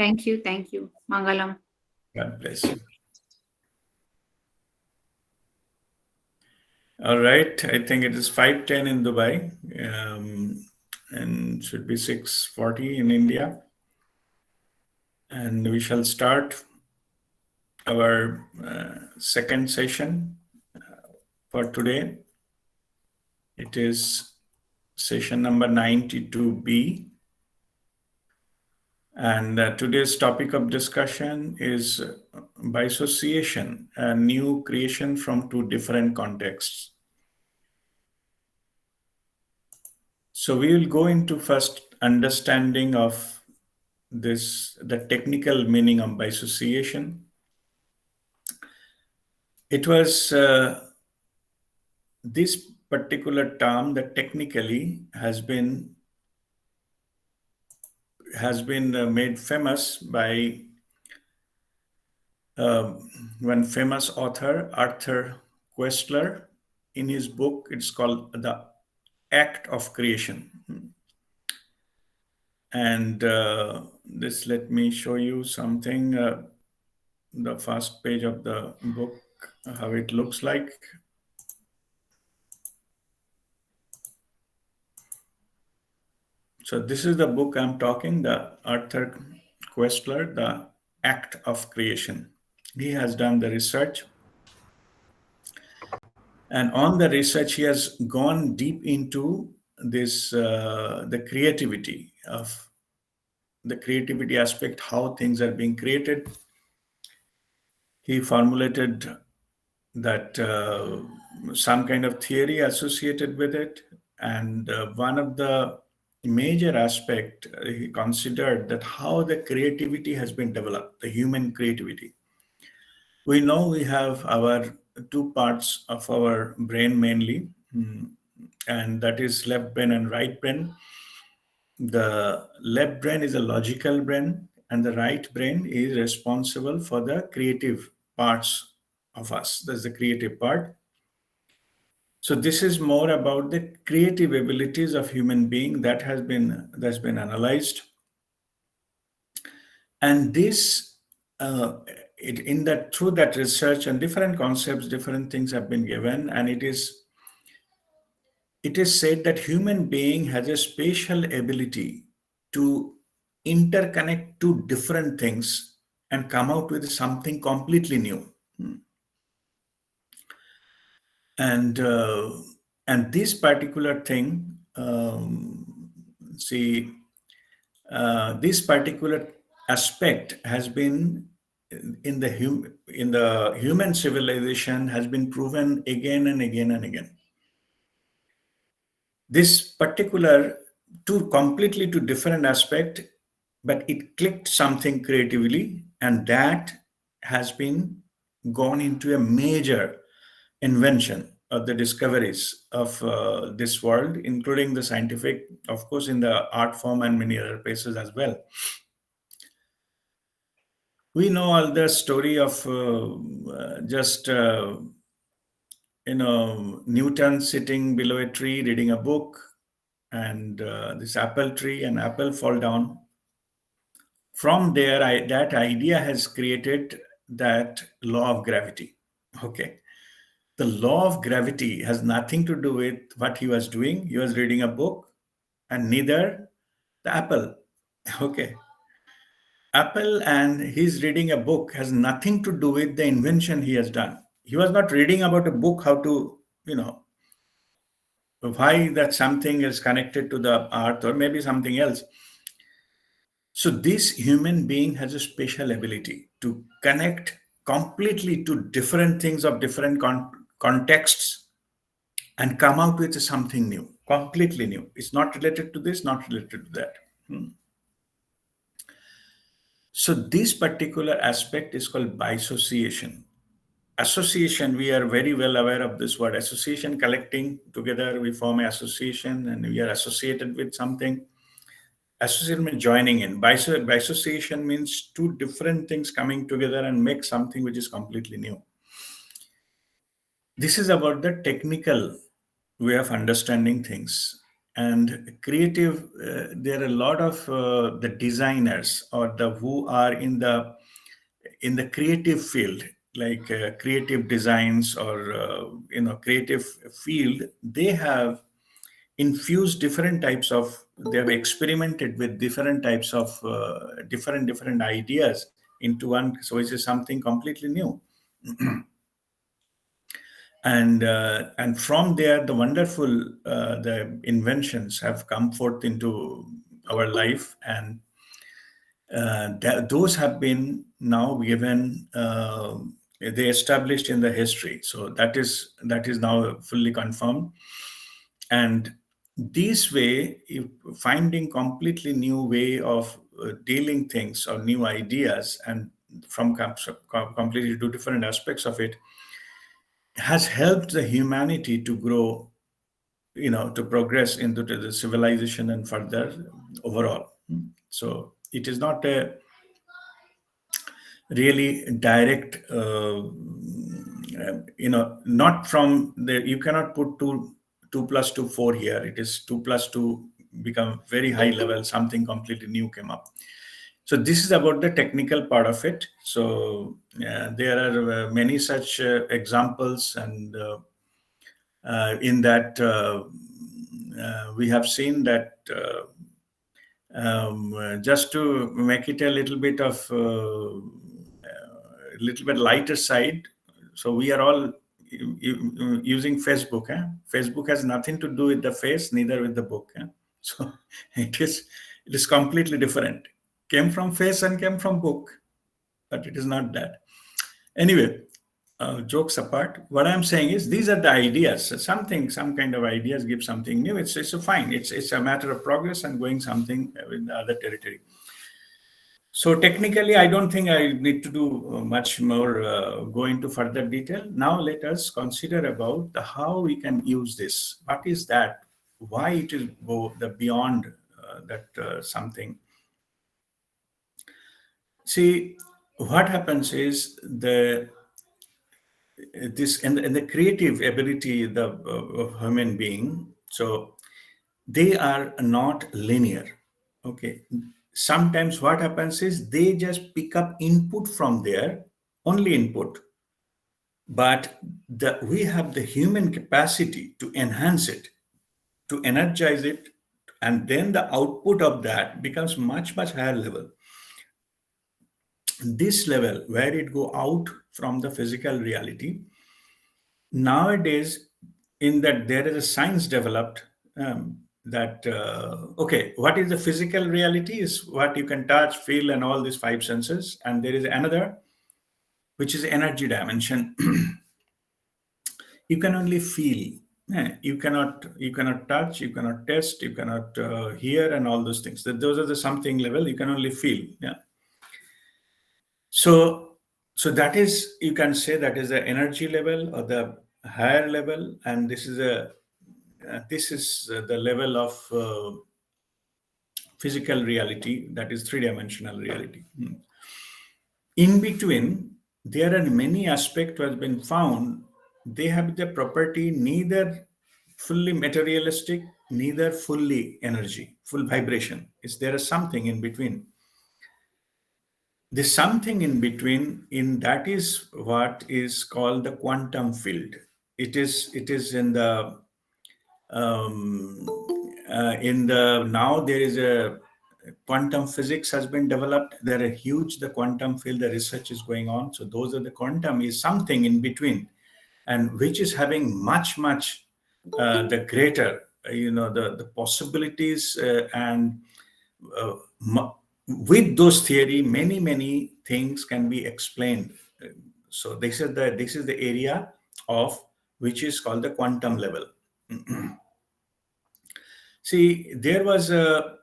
Thank you. Thank you. Mangalam. God bless you. All right. I think it is 5:10 in Dubai, and should be 6:40 in India. And we shall start our second session for today. It is session number 92B. And today's topic of discussion is bisociation, a new creation from two different contexts. So we will go into first understanding of this, the technical meaning of bisociation. It was this particular term that technically has been made famous by one famous author, Arthur Koestler. In his book, it's called The Act of Creation. And this, let me show you something, the first page of the book, how it looks like. So this is the book I'm talking, the Arthur Koestler, The Act of Creation. He has done the research. And on the research, he has gone deep into this, the creativity aspect, how things are being created. He formulated that some kind of theory associated with it. And one of the major aspect he considered that how the creativity has been developed, the human creativity. We know we have our two parts of our brain mainly, and that is left brain and right brain. The left brain is a logical brain, and the right brain is responsible for the creative parts of us. That's the creative part. So this is more about the creative abilities of human being that's been analyzed, and this in that through that research and different concepts, different things have been given, and it is said that human being has a special ability to interconnect two different things and come out with something completely new. And this particular thing, see, this particular aspect has been in the human civilization has been proven again and again and again. This particular completely two different aspect, but it clicked something creatively, and that has been gone into a major invention of the discoveries of this world, including the scientific, of course, in the art form and many other places as well. We know all the story of just Newton sitting below a tree reading a book, and this apple tree and apple fall down. From there, that idea has created that law of gravity. Okay. The law of gravity has nothing to do with what he was doing. He was reading a book, and neither the apple. Okay. Apple and he's reading a book has nothing to do with the invention he has done. He was not reading about a book, how to, why that something is connected to the earth or maybe something else. So this human being has a special ability to connect completely to different things of different contexts and come out with something new, completely new. It's not related to this, not related to that. So this particular aspect is called bisociation. Association, we are very well aware of this word. Association, collecting together, we form an association and we are associated with something. Association means joining in. Bisociation means two different things coming together and make something which is completely new. This is about the technical way of understanding things. And creative, there are a lot of the designers or the who are in the creative field, like creative designs or creative field. They have infused different types of, they have experimented with different types of different ideas into one, so it is something completely new. And from there the wonderful the inventions have come forth into our life, and those have been now given, they established in the history, so that is now fully confirmed. And this way, finding completely new way of dealing things or new ideas, and from completely two different aspects of it, has helped the humanity to grow, to progress into the civilization and further overall. So it is not a really direct, not from the, you cannot put 2 plus 2 4 here. It is 2 plus 2 become very high level, something completely new came up. So this is about the technical part of it. So there are many such examples, and in that we have seen that just to make it a little bit of little bit lighter side. So we are all using Facebook. Facebook has nothing to do with the face, neither with the book. So it is completely different. Came from face and came from book, but it is not that. Anyway, jokes apart, what I'm saying is these are the ideas. So some kind of ideas give something new. It's a fine. It's a matter of progress and going something in the other territory. So technically, I don't think I need to do much more, go into further detail. Now let us consider about how we can use this. What is that? Why it is go the beyond that something. See, what happens is this and the creative ability of human being. So they are not linear. Okay. Sometimes what happens is they just pick up input from there, only input, but we have the human capacity to enhance it, to energize it, and then the output of that becomes much higher level. This level where it go out from the physical reality. Nowadays, in that there is a science developed, that okay, what is the physical reality is what you can touch, feel, and all these five senses, and there is another which is energy dimension. You can only feel. You cannot touch, you cannot taste, you cannot hear, and all those things. Those are the something level you can only feel. Yeah. So that is, you can say that is the energy level or the higher level, and this is the level of physical reality, that is three-dimensional reality. In between, there are many aspects has been found. They have the property neither fully materialistic, neither fully energy, full vibration. Is there is something in between? There's something in between, in that is what is called the quantum field. It is um, in the now there is a quantum physics has been developed. There are huge the quantum field, the research is going on. So those are the quantum is something in between, and which is having much the greater the possibilities, and uh, mu- with those theory, many things can be explained. So this is the area of which is called the quantum level. See, there was the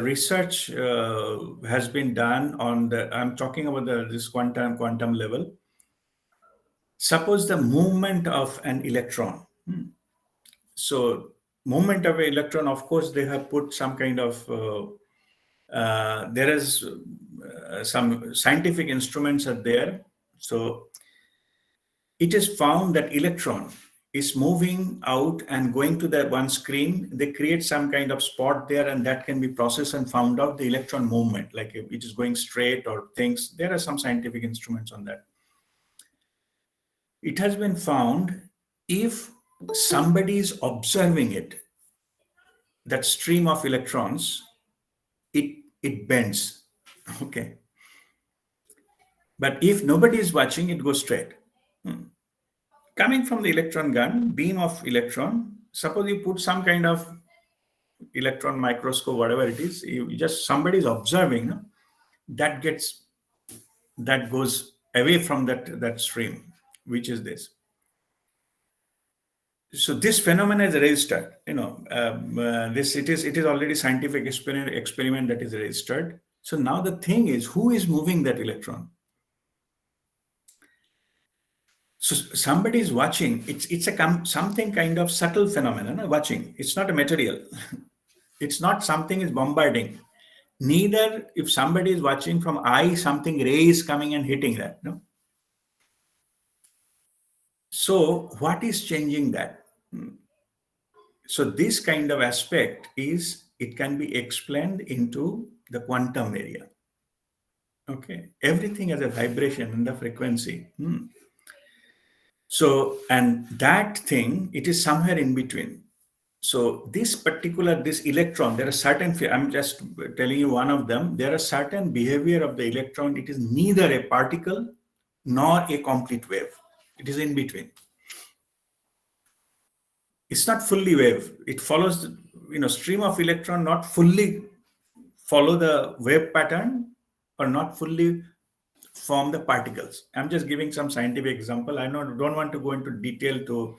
research has been done on the. I'm talking about this quantum level. Suppose the movement of an electron. So movement of an electron, of course, they have put some kind of. There is some scientific instruments are there. So it is found that electron is moving out and going to that one screen, they create some kind of spot there, and that can be processed and found out the electron movement, like if it is going straight or things. There are some scientific instruments on that. It has been found if somebody is observing it, that stream of electrons, it bends. Okay. But if nobody is watching, it goes straight. Coming from the electron gun, beam of electron, suppose you put some kind of electron microscope, whatever it is, you just somebody is observing, no? that goes away from that stream, which is this. So this phenomenon is registered. This it is already scientific experiment that is registered. So now the thing is, who is moving that electron? So somebody is watching. It's something kind of subtle phenomenon. No? Watching. It's not a material. It's not something is bombarding. Neither if somebody is watching from eye, something ray is coming and hitting that. No. So what is changing that? So this kind of aspect is, it can be explained into the quantum area. Okay, everything has a vibration and the frequency. So, and that thing, it is somewhere in between. So this electron, there are certain, I'm just telling you one of them, there are certain behavior of the electron. It is neither a particle nor a complete wave. It is in between. It's not fully wave. It follows, stream of electron not fully follow the wave pattern or not fully form the particles. I'm just giving some scientific example. I don't want to go into detail to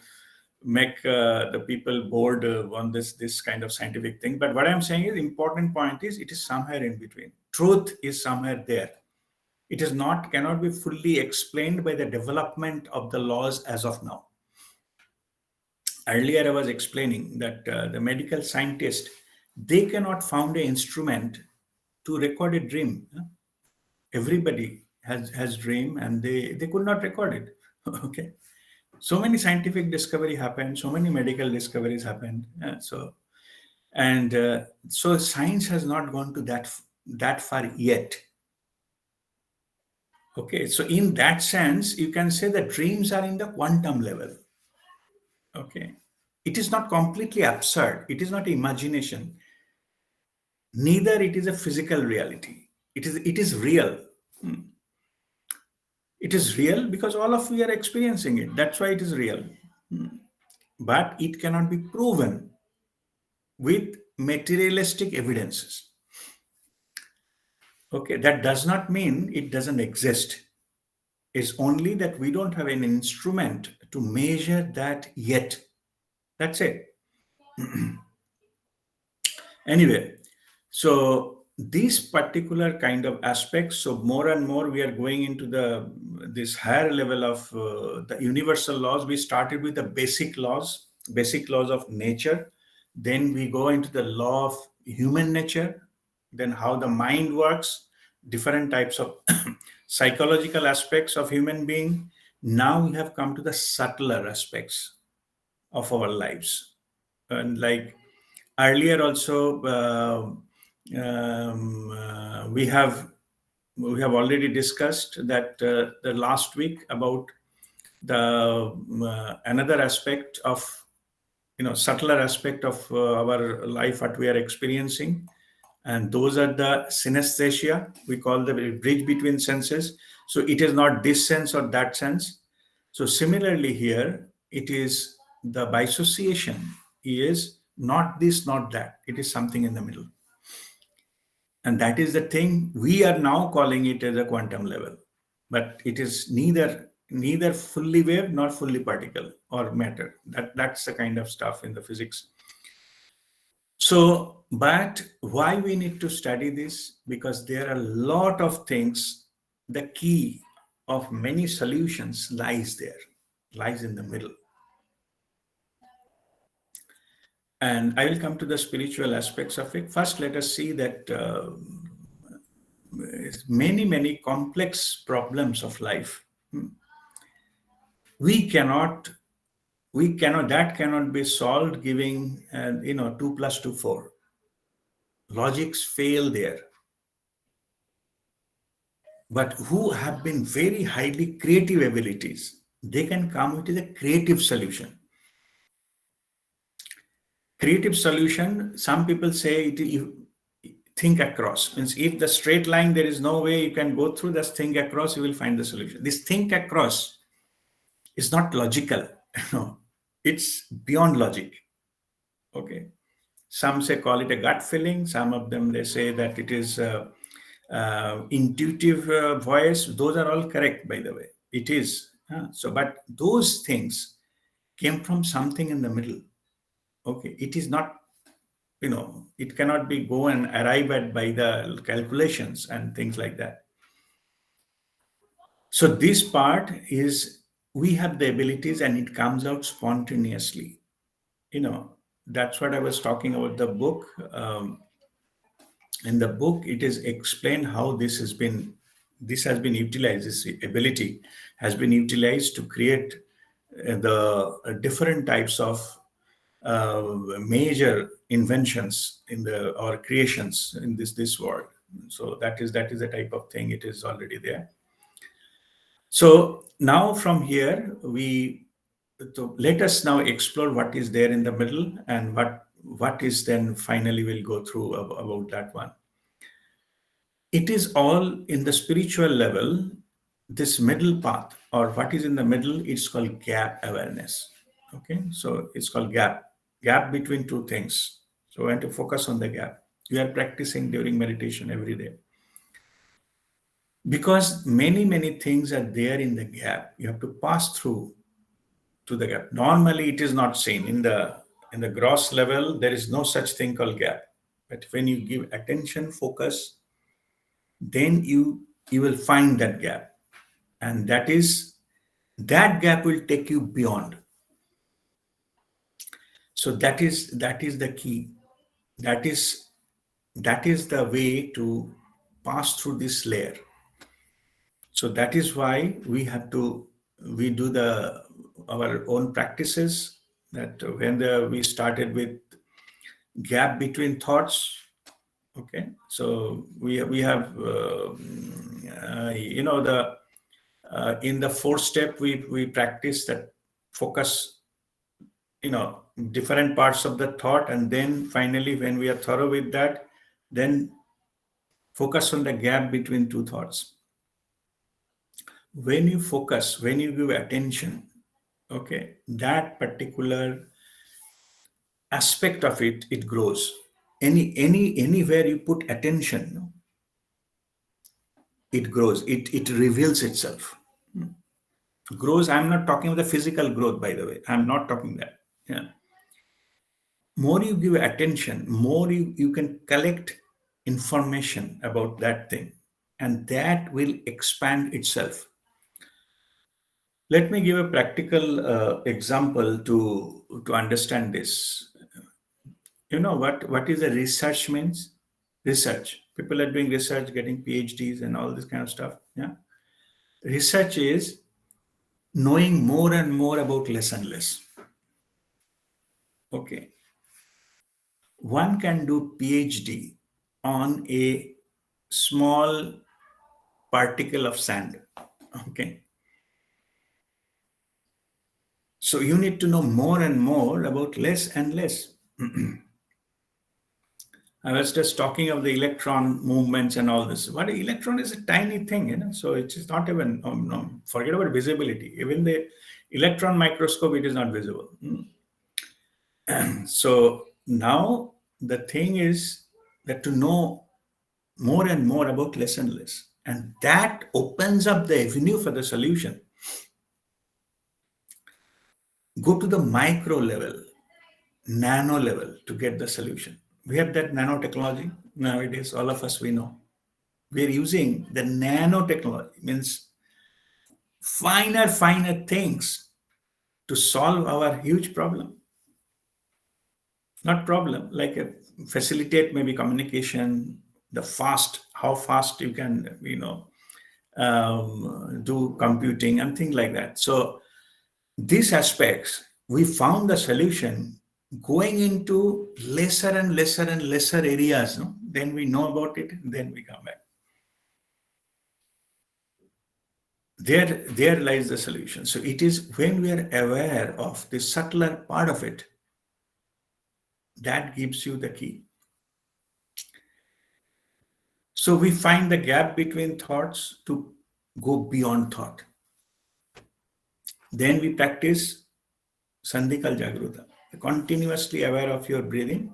make the people bored on this kind of scientific thing. But what I'm saying is, important point is, it is somewhere in between. Truth is somewhere there. It is cannot be fully explained by the development of the laws as of now. Earlier, I was explaining that the medical scientist, they cannot found an instrument to record a dream. Everybody has dream, and they could not record it. Okay, so many scientific discovery happened, so many medical discoveries happened. So science has not gone to that far yet. Okay, so in that sense, you can say that dreams are in the quantum level. Okay, it is not completely absurd. It is not imagination. Neither it is a physical reality. It is real. It is real because all of we are experiencing it. That's why it is real. But it cannot be proven with materialistic evidences. Okay, that does not mean it doesn't exist. It's only that we don't have an instrument to measure that yet. That's it. Anyway, so these particular kind of aspects, so more and more we are going into this higher level of the universal laws. We started with the basic laws of nature. Then we go into the law of human nature, then how the mind works, different types of psychological aspects of human being. Now we have come to the subtler aspects of our lives. And like earlier also, we have already discussed that the last week about the another aspect of, subtler aspect of our life, what we are experiencing, and those are the synesthesia. We call the bridge between senses. So it is not this sense or that sense. So similarly here, it is the bisociation is not this, not that. It is something in the middle. And that is the thing we are now calling it as a quantum level. But it is neither fully wave nor fully particle or matter. That's the kind of stuff in the physics. So, but why we need to study this? Because there are a lot of things. The key of many solutions lies in the middle. And I will come to the spiritual aspects of it. First, let us see that many complex problems of life, we cannot that cannot be solved giving 2 plus 2 4. Logics fail there. But who have been very highly creative abilities, they can come with a creative solution. Creative solution, some people say you think across. Means if the straight line, there is no way you can go through, just think across, you will find the solution. This think across is not logical. No, it's beyond logic. Okay. Some say call it a gut feeling. Some of them, they say that it is intuitive voice. Those are all correct, by the way. It is. But those things came from something in the middle. Okay. It is not, it cannot be go and arrive at by the calculations and things like that. So this part is, we have the abilities and it comes out spontaneously. That's what I was talking about the book. In the book, it is explained how this has been utilized. This ability has been utilized to create the different types of major inventions or creations in this world. So that is the type of thing. It is already there. So now from here, let us now explore what is there in the middle and what is then finally we'll go through about that one. It is all in the spiritual level, this middle path, or what is in the middle, it's called gap awareness. Okay, so it's called gap between two things. So we have to focus on the gap. You are practicing during meditation every day. Because many things are there in the gap. You have to pass through to the gap. Normally, it is not seen in the gross level. There is no such thing called gap. But when you give attention, focus, then you will find that gap, and that gap will take you beyond. So that is the key. That is the way to pass through this layer. So that is why we do our own practices. That when we started with gap between thoughts. Okay, so we have in the fourth step we practice that focus, different parts of the thought, and then finally when we are thorough with that, then focus on the gap between two thoughts. When you focus, when you give attention, okay, that particular aspect of it grows. Anywhere you put attention, it grows. It reveals itself. Grows. I'm not talking about the physical growth, by the way. I'm not talking that. Yeah. More you give attention, more you can collect information about that thing, and that will expand itself. Let me give a practical example to understand this. You know what is the research means? Research. People are doing research, getting PhDs and all this kind of stuff. Yeah. Research is knowing more and more about less and less. Okay. One can do PhD on a small particle of sand. Okay. So you need to know more and more about less and less. I was just talking of the electron movements and all this. But electron is a tiny thing, so it is not even, no, forget about visibility. Even the electron microscope, it is not visible. So now the thing is that to know more and more about less and less. And that opens up the avenue for the solution. Go to the micro level, nano level to get the solution. We have that nanotechnology nowadays, all of us, we know. We're using the nanotechnology, means finer things to solve our huge problem. Not problem, like facilitate maybe communication, how fast you can, do computing and things like that. So these aspects we found the solution going into lesser and lesser and lesser areas. No? Then we know about it, then we come back. There lies the solution. So it is when we are aware of the subtler part of it, that gives you the key. So we find the gap between thoughts to go beyond thought. Then we practice Sandhikal Jagruta, continuously aware of your breathing.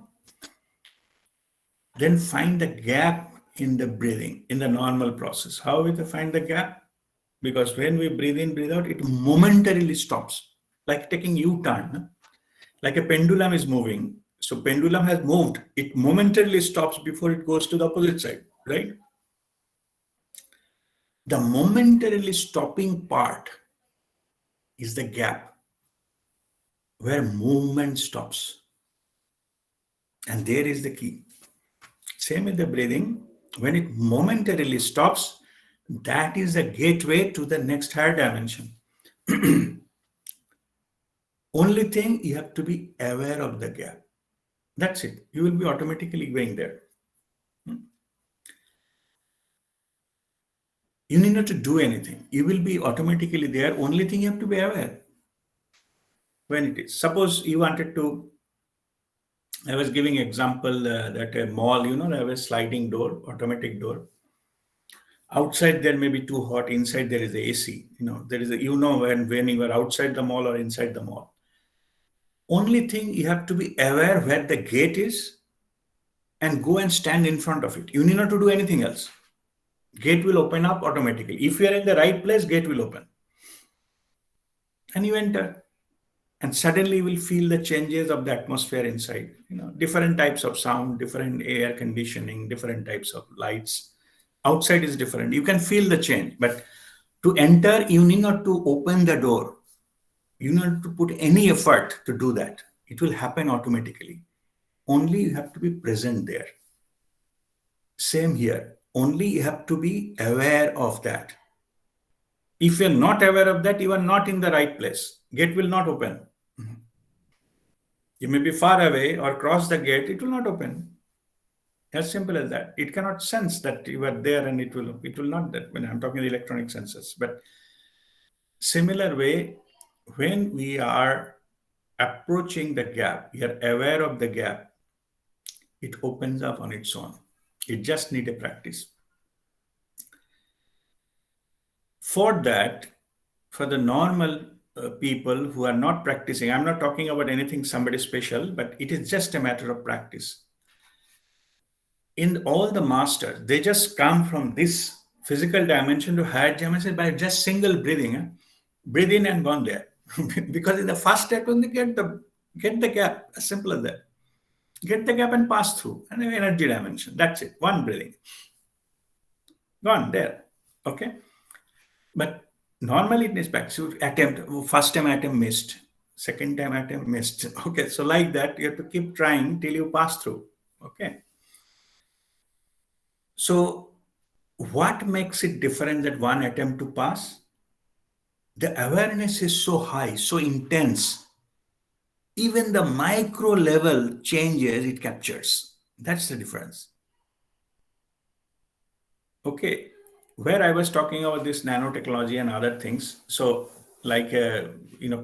Then find the gap in the breathing, in the normal process. How we find the gap? Because when we breathe in, breathe out, it momentarily stops, like taking U-turn. Like a pendulum is moving. So pendulum has moved. It momentarily stops before it goes to the opposite side, right? The momentarily stopping part is the gap where movement stops. And there is the key. Same with the breathing. When it momentarily stops, that is the gateway to the next higher dimension. Only thing, you have to be aware of the gap. That's it. You will be automatically going there. You need not to do anything. You will be automatically there. Only thing, you have to be aware when it is. Suppose you wanted to, I was giving example that a mall, they have a sliding door, automatic door. Outside there may be too hot, inside there is the AC. There is when you are outside the mall or inside the mall. Only thing, you have to be aware where the gate is and go and stand in front of it. You need not to do anything else. Gate will open up automatically. If you are in the right place, gate will open. And you enter. And suddenly you will feel the changes of the atmosphere inside. Different types of sound, different air conditioning, different types of lights. Outside is different. You can feel the change. But to enter, you need not to open the door. You need not to put any effort to do that. It will happen automatically. Only you have to be present there. Same here. Only you have to be aware of that. If you're not aware of that, you are not in the right place. Gate will not open. You may be far away or cross the gate, it will not open. As simple as that. It cannot sense that you are there, and it will not, that when I'm talking the electronic senses. But similar way, when we are approaching the gap, we are aware of the gap, it opens up on its own. It just needs a practice. For that, for the normal people who are not practicing, I'm not talking about anything somebody special, but it is just a matter of practice. In all the masters, they just come from this physical dimension to higher dimension by just single breathing. Breathe in and gone there. Because in the first step, when they get the gap, as simple as that. Get the gap and pass through. And an energy dimension. That's it. One breathing. Gone there. Okay. But normally it is back. So first time attempt missed. Second time attempt missed. Okay. So like that, you have to keep trying till you pass through. Okay. So what makes it different that one attempt to pass? The awareness is so high, so intense. Even the micro level changes it captures. That's the difference. Okay, where I was talking about this nanotechnology and other things. So like,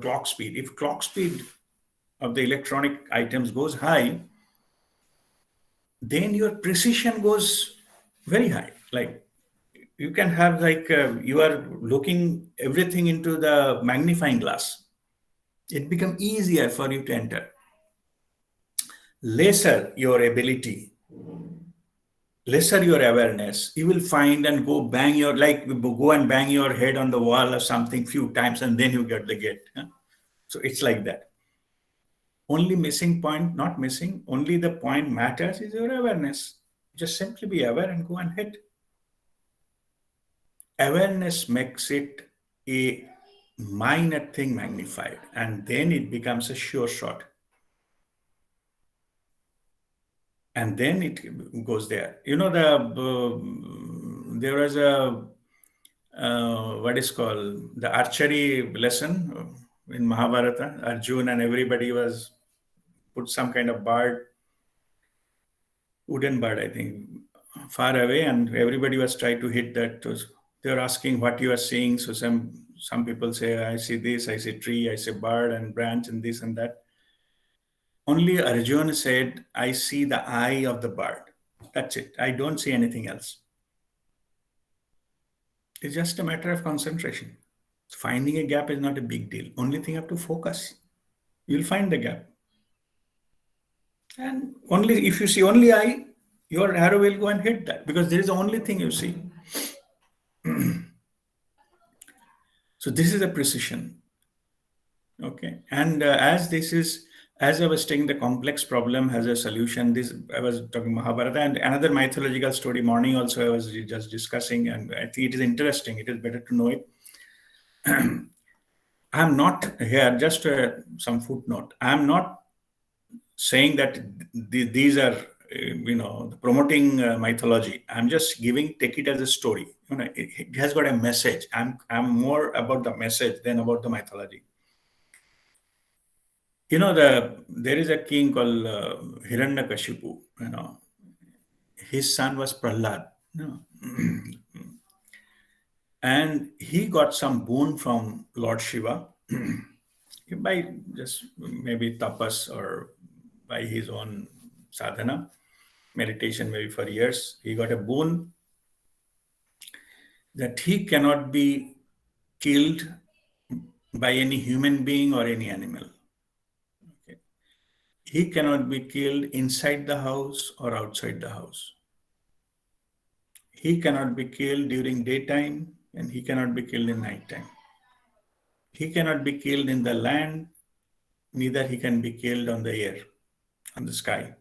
clock speed. If clock speed of the electronic items goes high, then your precision goes very high. Like you can have you are looking everything into the magnifying glass. It becomes easier for you to enter. Lesser your ability, lesser your awareness, you will find and go bang your head on the wall or something few times, and then you get the gate. So it's like that. Only missing point, not missing, only the point matters is your awareness. Just simply be aware and go and hit. Awareness makes it a minor thing magnified, and then it becomes a sure shot. And then it goes there. There was a what is called the archery lesson. in Mahabharata, Arjun and everybody was put some kind of bird, wooden bird, I think, far away, and everybody was trying to hit that. They were asking what you are seeing. So some people say, I see this, I see tree, I see bird and branch and this and that. Only Arjun said, I see the eye of the bird. That's it. I don't see anything else. It's just a matter of concentration. Finding a gap is not a big deal. Only thing you have to focus. You'll find the gap. And only if you see only eye, your arrow will go and hit that because there is the only thing you see. So this is a precision. Okay. And as I was taking the complex problem as a solution, I was talking Mahabharata and another mythological story morning also I was just discussing, and I think it is interesting. It is better to know it. I'm not here, just some footnote. I'm not saying that these are, promoting mythology. I'm just take it as a story. It has got a message. I'm more about the message than about the mythology. There is a king called Hiranyakashipu. His son was Prahlad. And he got some boon from Lord Shiva by just maybe tapas or by his own sadhana, meditation maybe for years. He got a boon that he cannot be killed by any human being or any animal. Okay. He cannot be killed inside the house or outside the house. He cannot be killed during daytime and he cannot be killed in nighttime. He cannot be killed in the land, neither he can be killed on the air, on the sky.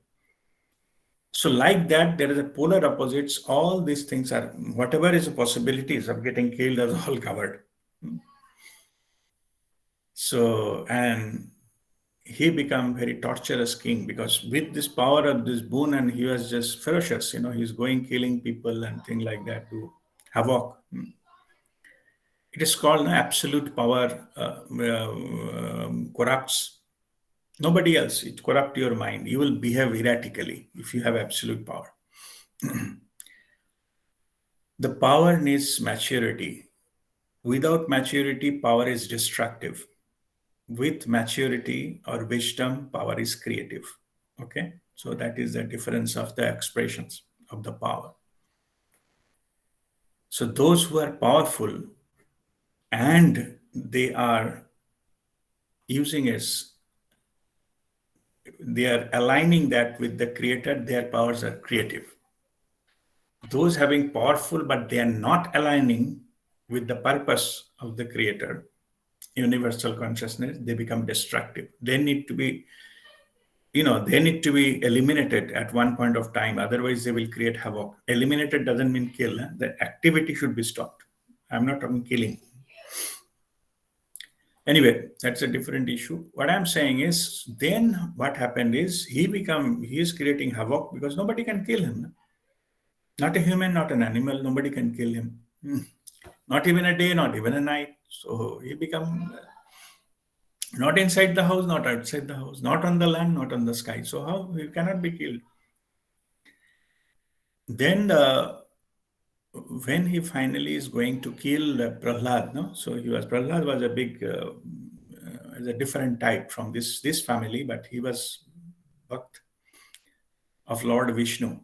So like that, there is a polar opposites. All these things are, whatever is the possibilities of getting killed are all covered. So, and he became very torturous king because with this power of this boon, and he was just ferocious, he's going killing people and things like that to havoc. It is called absolute power corrupts nobody else. It corrupts your mind. You will behave erratically if you have absolute power. The power needs maturity. Without maturity, power is destructive. With maturity or wisdom, power is creative. Okay? So that is the difference of the expressions of the power. So those who are powerful and they are using it, they are aligning that with the creator, their powers are creative. Those having powerful, but they are not aligning with the purpose of the creator, universal consciousness, they become destructive. They need to be eliminated at one point of time. Otherwise, they will create havoc. Eliminated doesn't mean kill. The activity should be stopped. I'm not talking killing. Anyway, that's a different issue. What I'm saying is, then what happened is he is creating havoc because nobody can kill him. Not a human, not an animal, nobody can kill him. Not even a day, not even a night. So he become not inside the house, not outside the house, not on the land, not on the sky. So how he cannot be killed? Then when he finally is going to kill Prahlad, so Prahlad was a big, a different type from this family, but he was Bhakt of Lord Vishnu.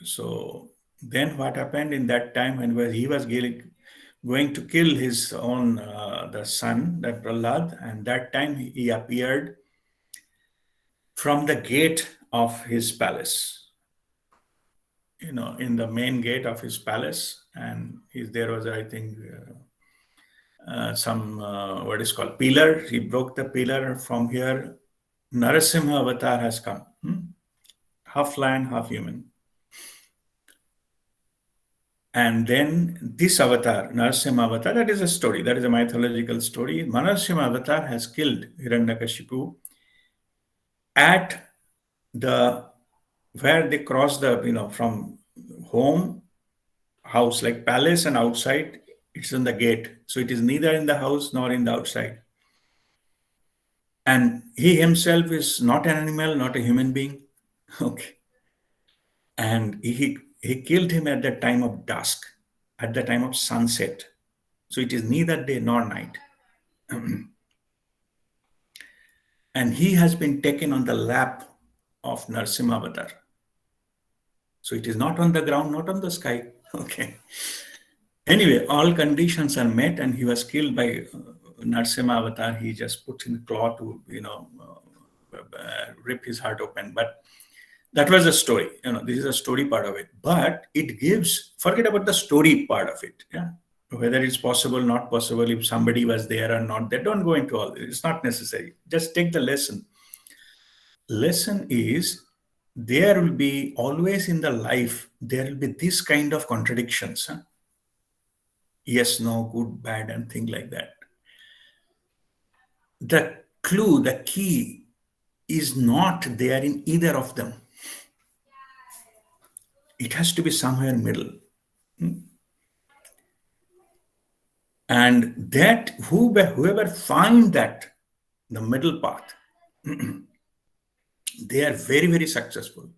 So then what happened in that time when he was going to kill his own the son, that Prahlad, and that time he appeared from the gate of his palace, in the main gate of his palace, and there was, I think, some what is called pillar. He broke the pillar. From here Narasimha avatar has come, half lion, half human. And then this avatar, Narasimha avatar, that is a story, that is a mythological story. Narasimha avatar has killed Hiranyakashipu at where they cross the, from home, house, like palace, and outside, it's in the gate. So it is neither in the house nor in the outside. And he himself is not an animal, not a human being. Okay. And he killed him at the time of dusk, at the time of sunset. So it is neither day nor night. And he has been taken on the lap of Narsimha Avatar. So it is not on the ground, not on the sky. Okay. Anyway, all conditions are met, and he was killed by Narsimha Avatar. He just puts in the claw to, rip his heart open. But that was a story. This is a story part of it. But it gives, forget about the story part of it. Yeah. Whether it's possible, not possible, if somebody was there or not, they don't go into all this. It's not necessary. Just take the lesson. Lesson is there will be always in the life, there will be this kind of contradictions. Huh? Yes, no, good, bad, and things like that. The clue, the key is not there in either of them. It has to be somewhere in middle. And that whoever find that, the middle path, they are very, very successful.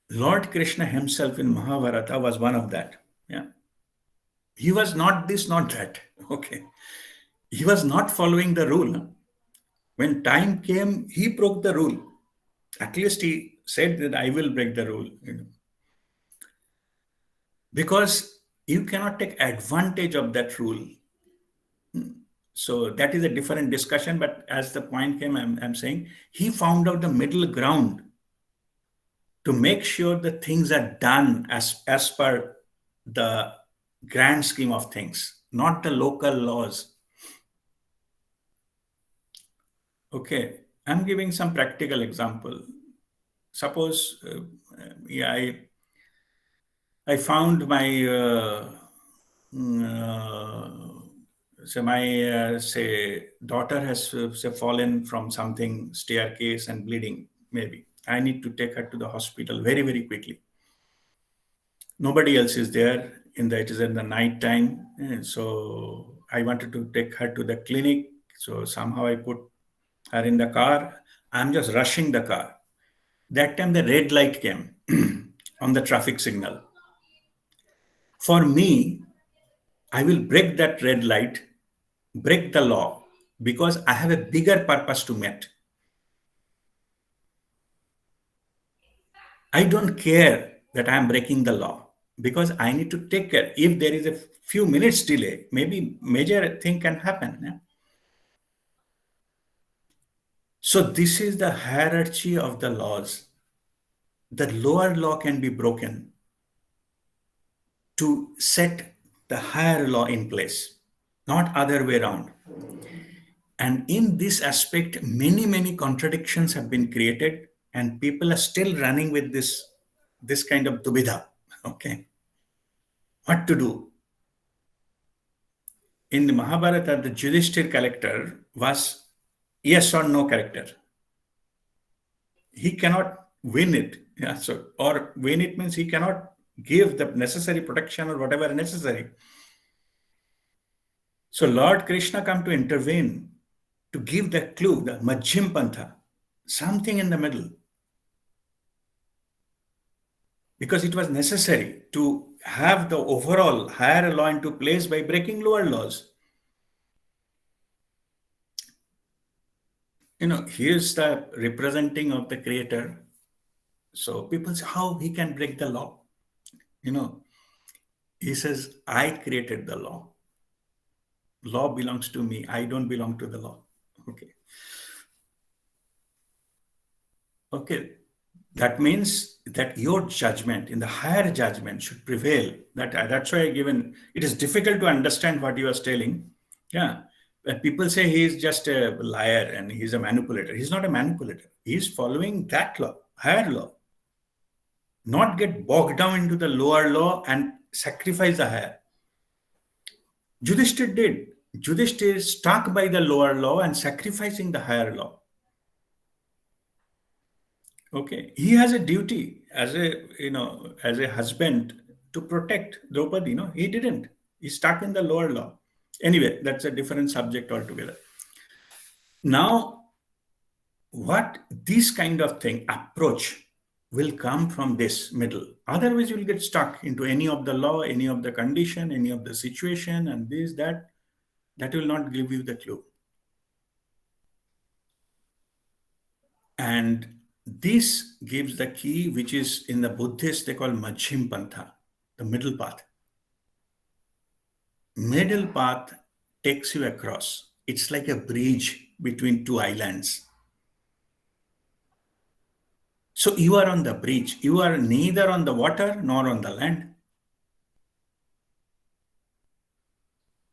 Lord Krishna himself in Mahabharata was one of that. Yeah. He was not this, not that. Okay. He was not following the rule. When time came, he broke the rule. At least he said that I will break the rule. Because you cannot take advantage of that rule. So that is a different discussion. But as the point came, I'm saying he found out the middle ground to make sure that things are done as per the grand scheme of things, not the local laws. Okay, I'm giving some practical example. Suppose, I found my say daughter has say fallen from something staircase and bleeding. Maybe I need to take her to the hospital very, very quickly. Nobody else is there. It is in the night time, and so I wanted to take her to the clinic. So somehow I put her in the car. I'm just rushing the car. That time the red light came on the traffic signal. For me, I will break that red light, break the law, because I have a bigger purpose to meet. I don't care that I am breaking the law because I need to take care. If there is a few minutes delay, maybe major thing can happen. Yeah? So this is the hierarchy of the laws. The lower law can be broken to set the higher law in place, not other way around. And in this aspect, many, many contradictions have been created, and people are still running with this kind of dubidha. Okay. What to do? In the Mahabharata, the Yudhishthir character was yes or no character. He cannot win it. Yeah, so or win it means he cannot give the necessary protection or whatever necessary. So Lord Krishna come to intervene to give the clue, the Majjhim Pantha, something in the middle. Because it was necessary to have the overall higher law into place by breaking lower laws. Here's the representing of the creator. So people say, how he can break the law? He says, I created the law. Law belongs to me. I don't belong to the law. Okay. That means that your judgment, in the higher judgment, should prevail. That's why it is difficult to understand what you are telling. Yeah. When people say he is just a liar and he's a manipulator, he's not a manipulator. He's following that law, higher law. Not get bogged down into the lower law and sacrifice the higher. Yudhishthir did. Yudhishthir stuck by the lower law and sacrificing the higher law. Okay, he has a duty as a husband to protect Draupadi. He didn't. He stuck in the lower law. Anyway, that's a different subject altogether. Now, what this kind of thing approach will come from this middle. Otherwise, you'll get stuck into any of the law, any of the condition, any of the situation, and this, that. That will not give you the clue. And this gives the key, which is in the Buddhist, they call Majjhim Pantha, the middle path. Middle path takes you across. It's like a bridge between two islands. So you are on the bridge. You are neither on the water nor on the land.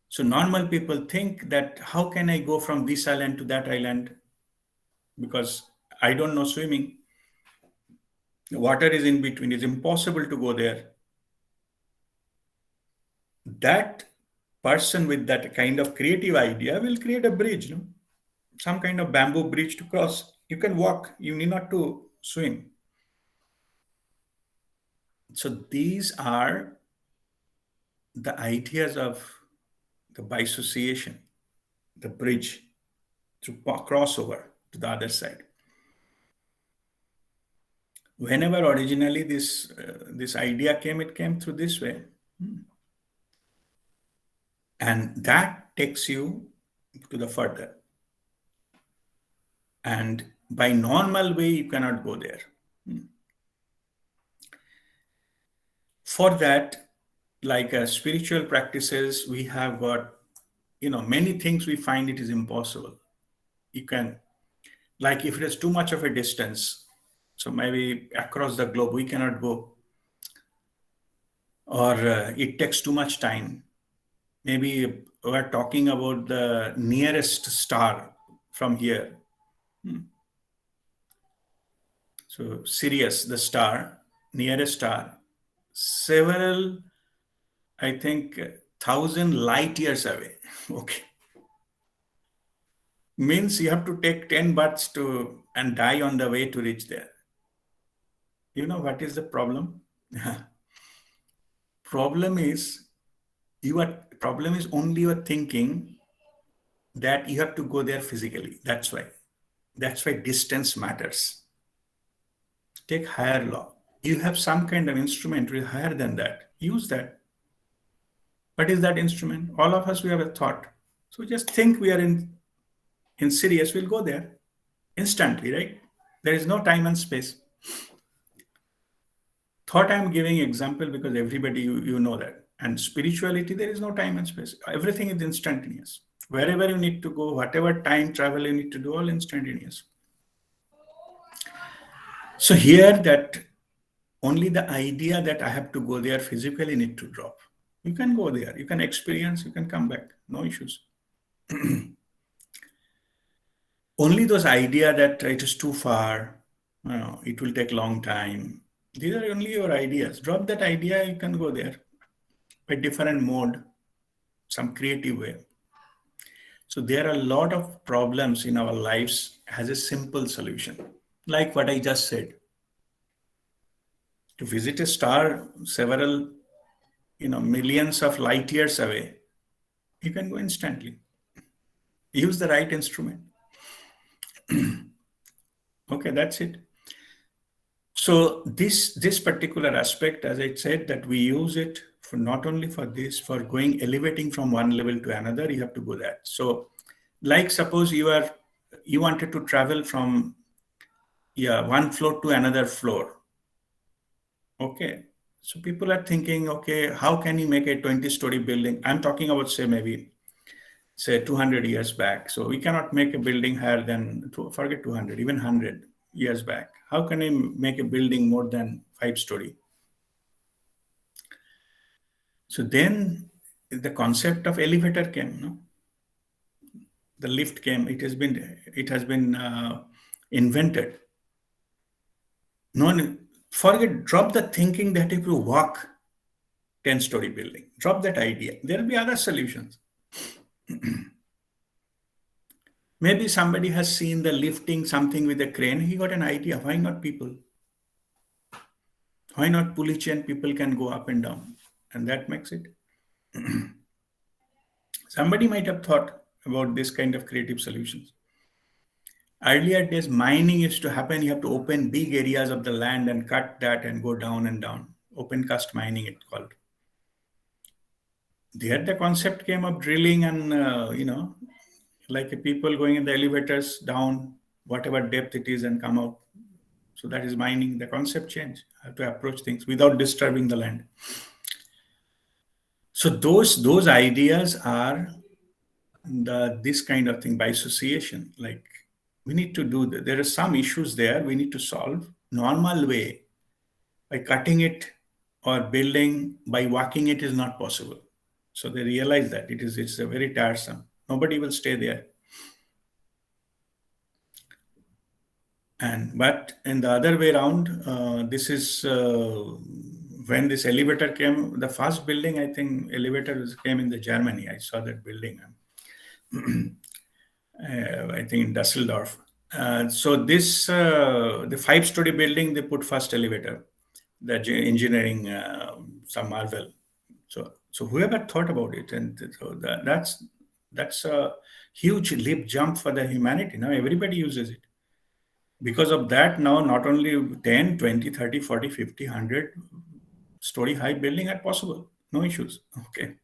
So normal people think that how can I go from this island to that island? Because I don't know swimming. The water is in between. It's impossible to go there. That person with that kind of creative idea will create a bridge, no? Some kind of bamboo bridge to cross. You can walk. You need not to swim. So these are the ideas of the bisociation, the bridge to crossover to the other side. Whenever originally this idea came, it came through this way. And that takes you to the further. And by normal way, you cannot go there. For that, like spiritual practices, we have got, many things we find it is impossible. You can, like if it is too much of a distance, so maybe across the globe, we cannot go. Or it takes too much time. Maybe we're talking about the nearest star from here. So Sirius, the star, nearest star, several, I think, 1,000 light years away. Okay. Means you have to take 10 births and die on the way to reach there. You know what is the problem? Problem is only your thinking that you have to go there physically. That's why distance matters. Take higher law. You have some kind of instrument which is higher than that. Use that. What is that instrument? All of us, we have a thought. So just think we are in Sirius, we'll go there instantly, right? There is no time and space. Thought I'm giving example because everybody, you know that. And spirituality, there is no time and space. Everything is instantaneous. Wherever you need to go, whatever time travel you need to do, all instantaneous. So here that only the idea that I have to go there physically need to drop. You can go there, you can experience, you can come back, no issues. Only those idea that it is too far, it will take long time. These are only your ideas. Drop that idea, you can go there by different mode, some creative way. So there are a lot of problems in our lives has a simple solution. Like what I just said. To visit a star several, millions of light years away, you can go instantly. Use the right instrument. Okay, that's it. So this particular aspect, as I said, that we use it for not only for this, for elevating from one level to another, you have to go that. So like suppose you wanted to travel from one floor to another floor. Okay. So people are thinking, okay, how can you make a 20-story building? I'm talking about say 200 years back. So we cannot make a building higher than, forget 200, even 100 years back. How can I make a building more than 5-story? So then the concept of elevator came, no? The lift came. It has been invented. Drop the thinking that if you walk 10-story building, drop that idea. There will be other solutions. Maybe somebody has seen the lifting something with a crane. He got an idea. Why not people? Why not pulley chain? People can go up and down. And that makes it. Somebody might have thought about this kind of creative solutions. Earlier days, mining used to happen. You have to open big areas of the land and cut that and go down and down. Open cast mining, it's called. There, the concept came of drilling and, like people going in the elevators down, whatever depth it is, and come out. So that is mining. The concept changed. How to approach things without disturbing the land. So those ideas are this kind of thing, bisociation. Like we need to do that. There are some issues there we need to solve normal way. By cutting it or building, by walking it is not possible. So they realize that it's a very tiresome. Nobody will stay there. And but in the other way around, this is when this elevator came. The first building, I think, came in the Germany. I saw that building. I think in Dusseldorf. So this the 5-story building, they put first elevator. The engineering, some marvel. So whoever thought about it, and so that's a huge leap jump for the humanity. Now everybody uses it. Because of that, now not only 10, 20, 30, 40, 50, 100 story high building are possible. No issues. Okay.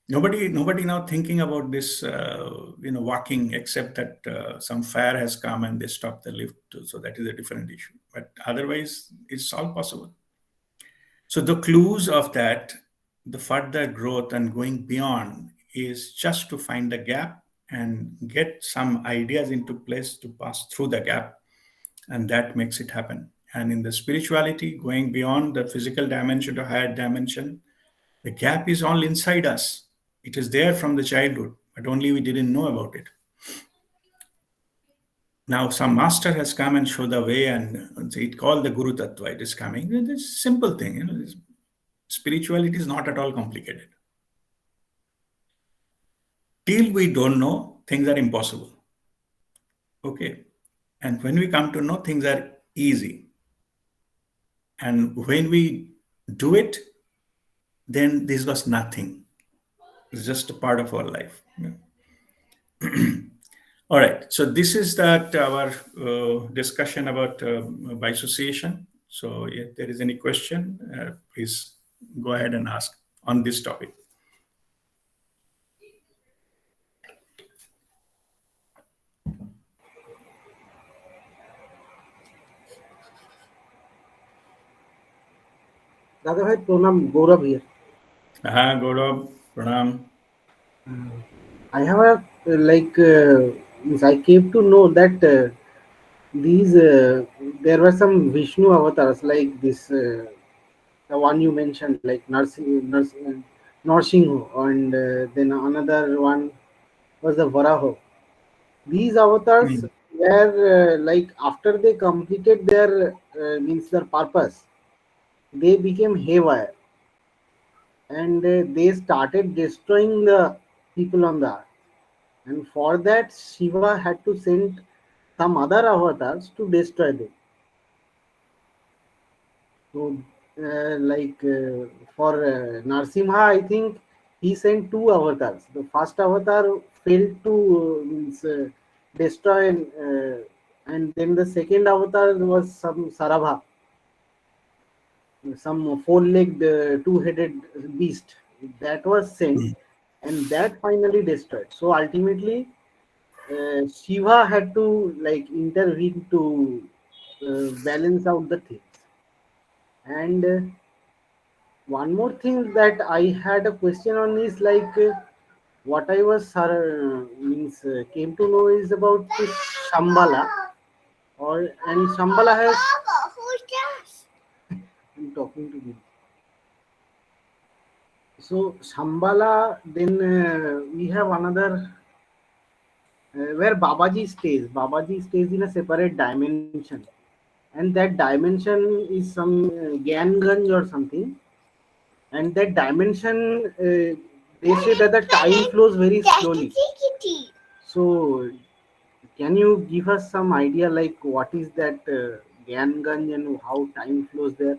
Nobody now thinking about this, walking, except that some fire has come and they stop the lift. So that is a different issue. But otherwise, it's all possible. So the clues of that, the further growth and going beyond is just to find the gap and get some ideas into place to pass through the gap. And that makes it happen. And in the spirituality, going beyond the physical dimension to higher dimension, the gap is all inside us. It is there from the childhood, but only we didn't know about it. Now, some master has come and show the way, and it called the Guru Tattva. It is coming. It's a simple thing. Spirituality is not at all complicated. Till we don't know, things are impossible. Okay. And when we come to know, things are easy. And when we do it, then this was nothing. It's just a part of our life. All right. So this is our discussion about bisociation. So if there is any question, please go ahead and ask on this topic. दादा भाई प्रणाम गौरव here. Gaurav, pranam. I have I came to know that these there were some Vishnu avatars like this the one you mentioned like Narsinho and then another one was the Varaho. These avatars were like after they completed their means their purpose, they became haywire and they started destroying the people on the earth. And for that, Shiva had to send some other avatars to destroy them. So, for Narsimha, I think he sent two avatars. The first avatar failed to destroy, and then the second avatar was some Sarabha, some four-legged, two-headed beast that was sent, and that finally destroyed. So ultimately, Shiva had to like intervene to balance out the things. And one more thing that I had a question on is like what I was came to know is about this Shambhala, and Shambhala has. I'm talking to him. So Shambhala, then we have another where Babaji stays. Babaji stays in a separate dimension, and that dimension is some Gyanganj or something. And that dimension, they say that the time flows very slowly. So, can you give us some idea like what is that Gyanganj and how time flows there?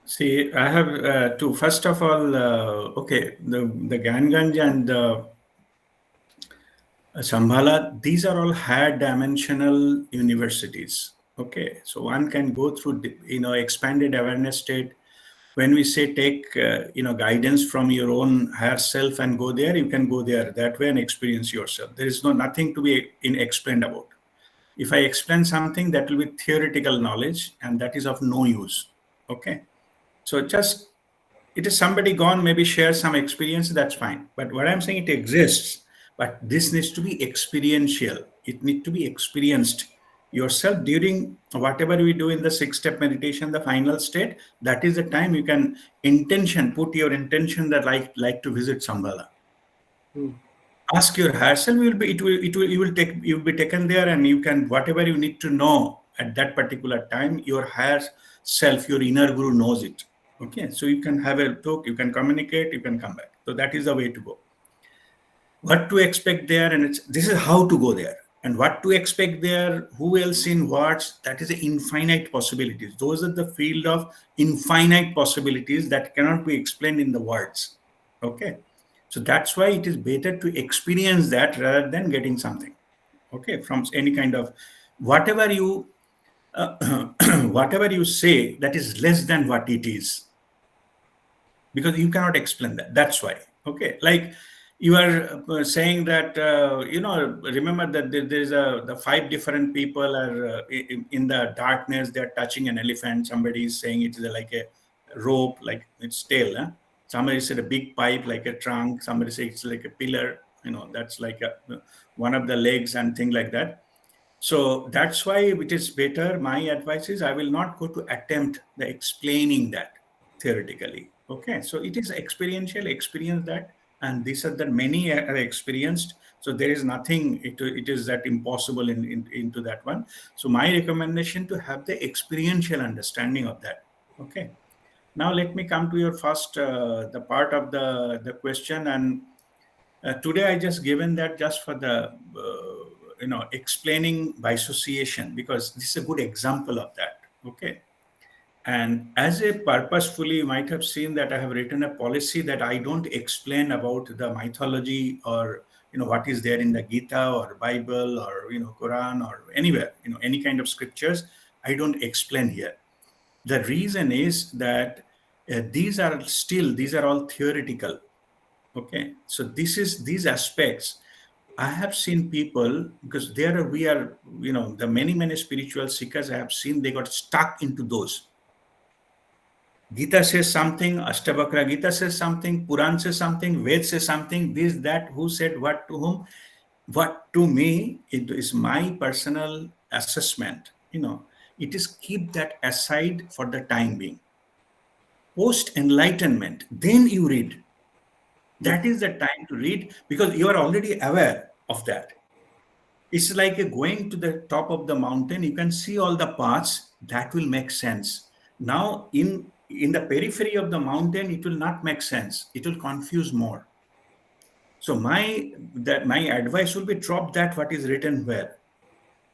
See, I have two. First of all, okay, the Ganganj and Shambhala, these are all higher dimensional universities. Okay, so one can go through, expanded awareness state. When we say take, guidance from your own higher self and go there, you can go there that way and experience yourself. There is nothing to be explained about. If I explain something, that will be theoretical knowledge, and that is of no use. Okay, so just it is somebody gone, maybe share some experience, that's fine. But what I'm saying, it exists, but this needs to be experiential. It needs to be experienced yourself during whatever we do in the 6-step meditation, the final state. That is the time you can put your intention that like to visit Sambhala. Hmm. Ask your higher self, you will be taken there, and you can, whatever you need to know at that particular time, your higher self, your inner guru knows it. Okay, so you can have a talk, you can communicate, you can come back. So that is the way to go. What to expect there, and this is how to go there. And what to expect there, who else in what, that is the infinite possibilities. Those are the field of infinite possibilities that cannot be explained in the words. Okay, so that's why it is better to experience that rather than getting something, okay, from any kind of whatever you whatever you say, that is less than what it is, because you cannot explain that. That's why. Okay, like you are saying that remember that there's the 5 different people are in the darkness, they're touching an elephant. Somebody is saying it is like a rope, like its tail, huh? Somebody said a big pipe like a trunk, somebody said it's like a pillar, that's like one of the legs and thing like that. So that's why it is better. My advice is I will not go to attempt the explaining that theoretically. Okay, so it is experiential, experience that, and these are the many are experienced. So there is nothing. It is that impossible into that one. So my recommendation to have the experiential understanding of that. Okay. Now let me come to your first the part of the question, and today I just given that just for the explaining bisociation, because this is a good example of that. Okay, and as a purposefully, you might have seen that I have written a policy that I don't explain about the mythology or what is there in the Gita or Bible or Quran or anywhere, any kind of scriptures. I don't explain here. The reason is that these are all theoretical. Okay, so these aspects. I have seen people, because we are, the many spiritual seekers I have seen, they got stuck into those. Gita says something, Ashtavakra Gita says something, Puran says something, Ved says something, this, that, who said what to whom. What to me, it is my personal assessment. It is keep that aside for the time being. Post enlightenment, then you read. That is the time to read, because you are already aware of that. It's like going to the top of the mountain. You can see all the paths. That will make sense. Now, in the periphery of the mountain, it will not make sense. It will confuse more. So my advice will be drop that what is written where.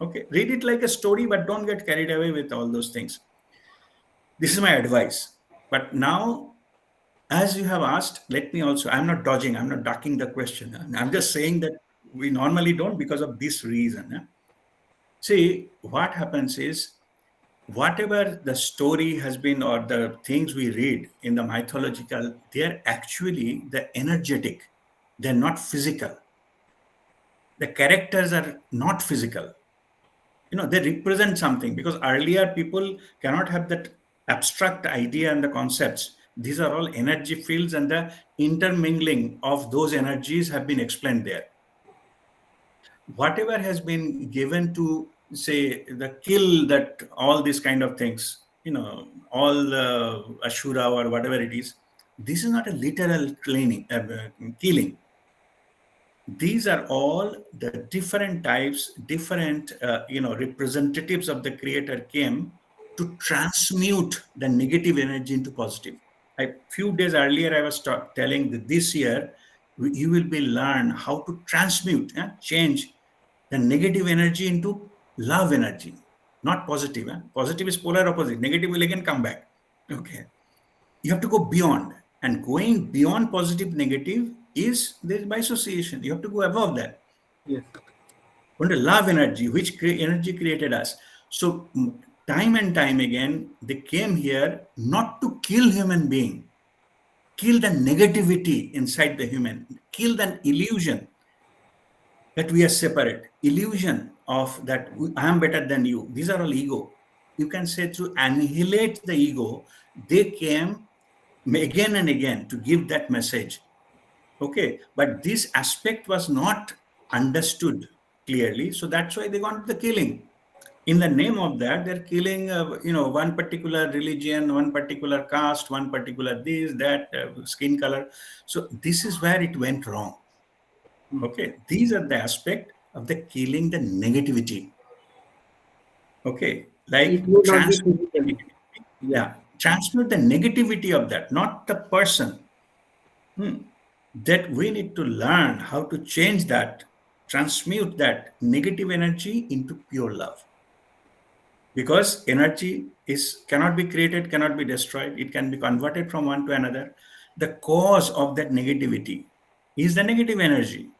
Okay, read it like a story, but don't get carried away with all those things. This is my advice. But now, as you have asked, let me also, I'm not dodging, I'm not ducking the question. I'm just saying that we normally don't because of this reason. See, what happens is, whatever the story has been or the things we read in the mythological, they're actually the energetic, they're not physical. The characters are not physical. They represent something, because earlier people cannot have that abstract idea and the concepts. These are all energy fields, and the intermingling of those energies have been explained there. Whatever has been given to, say, the kill, that all these kind of things, all the Ashura or whatever it is, this is not a literal killing. These are all the different types, different representatives of the creator came to transmute the negative energy into positive. A few days earlier I was telling that this year you will be learn how to transmute, change the negative energy into love energy, not positive. Positive is polar opposite, negative will again come back. Okay, you have to go beyond, and going beyond positive negative is this bisociation. You have to go above that. Yes. Going to love energy, which energy created us. So time and time again, they came here not to kill human being, kill the negativity inside the human, kill the illusion that we are separate, illusion of that I am better than you. These are all ego. You can say to annihilate the ego, they came again and again to give that message. Okay, but this aspect was not understood clearly, so that's why they wanted the killing. In the name of that, they're killing, one particular religion, one particular caste, one particular this, that, skin color. So this is where it went wrong. Okay, these are the aspect of the killing the negativity. Okay, It like will not be transmute the physically. negativity. Yeah. Yeah, transmute the negativity of that, not the person. That we need to learn how to change that, transmute that negative energy into pure love. Because energy is cannot be created, cannot be destroyed. It can be converted from one to another. The cause of that negativity is the negative energy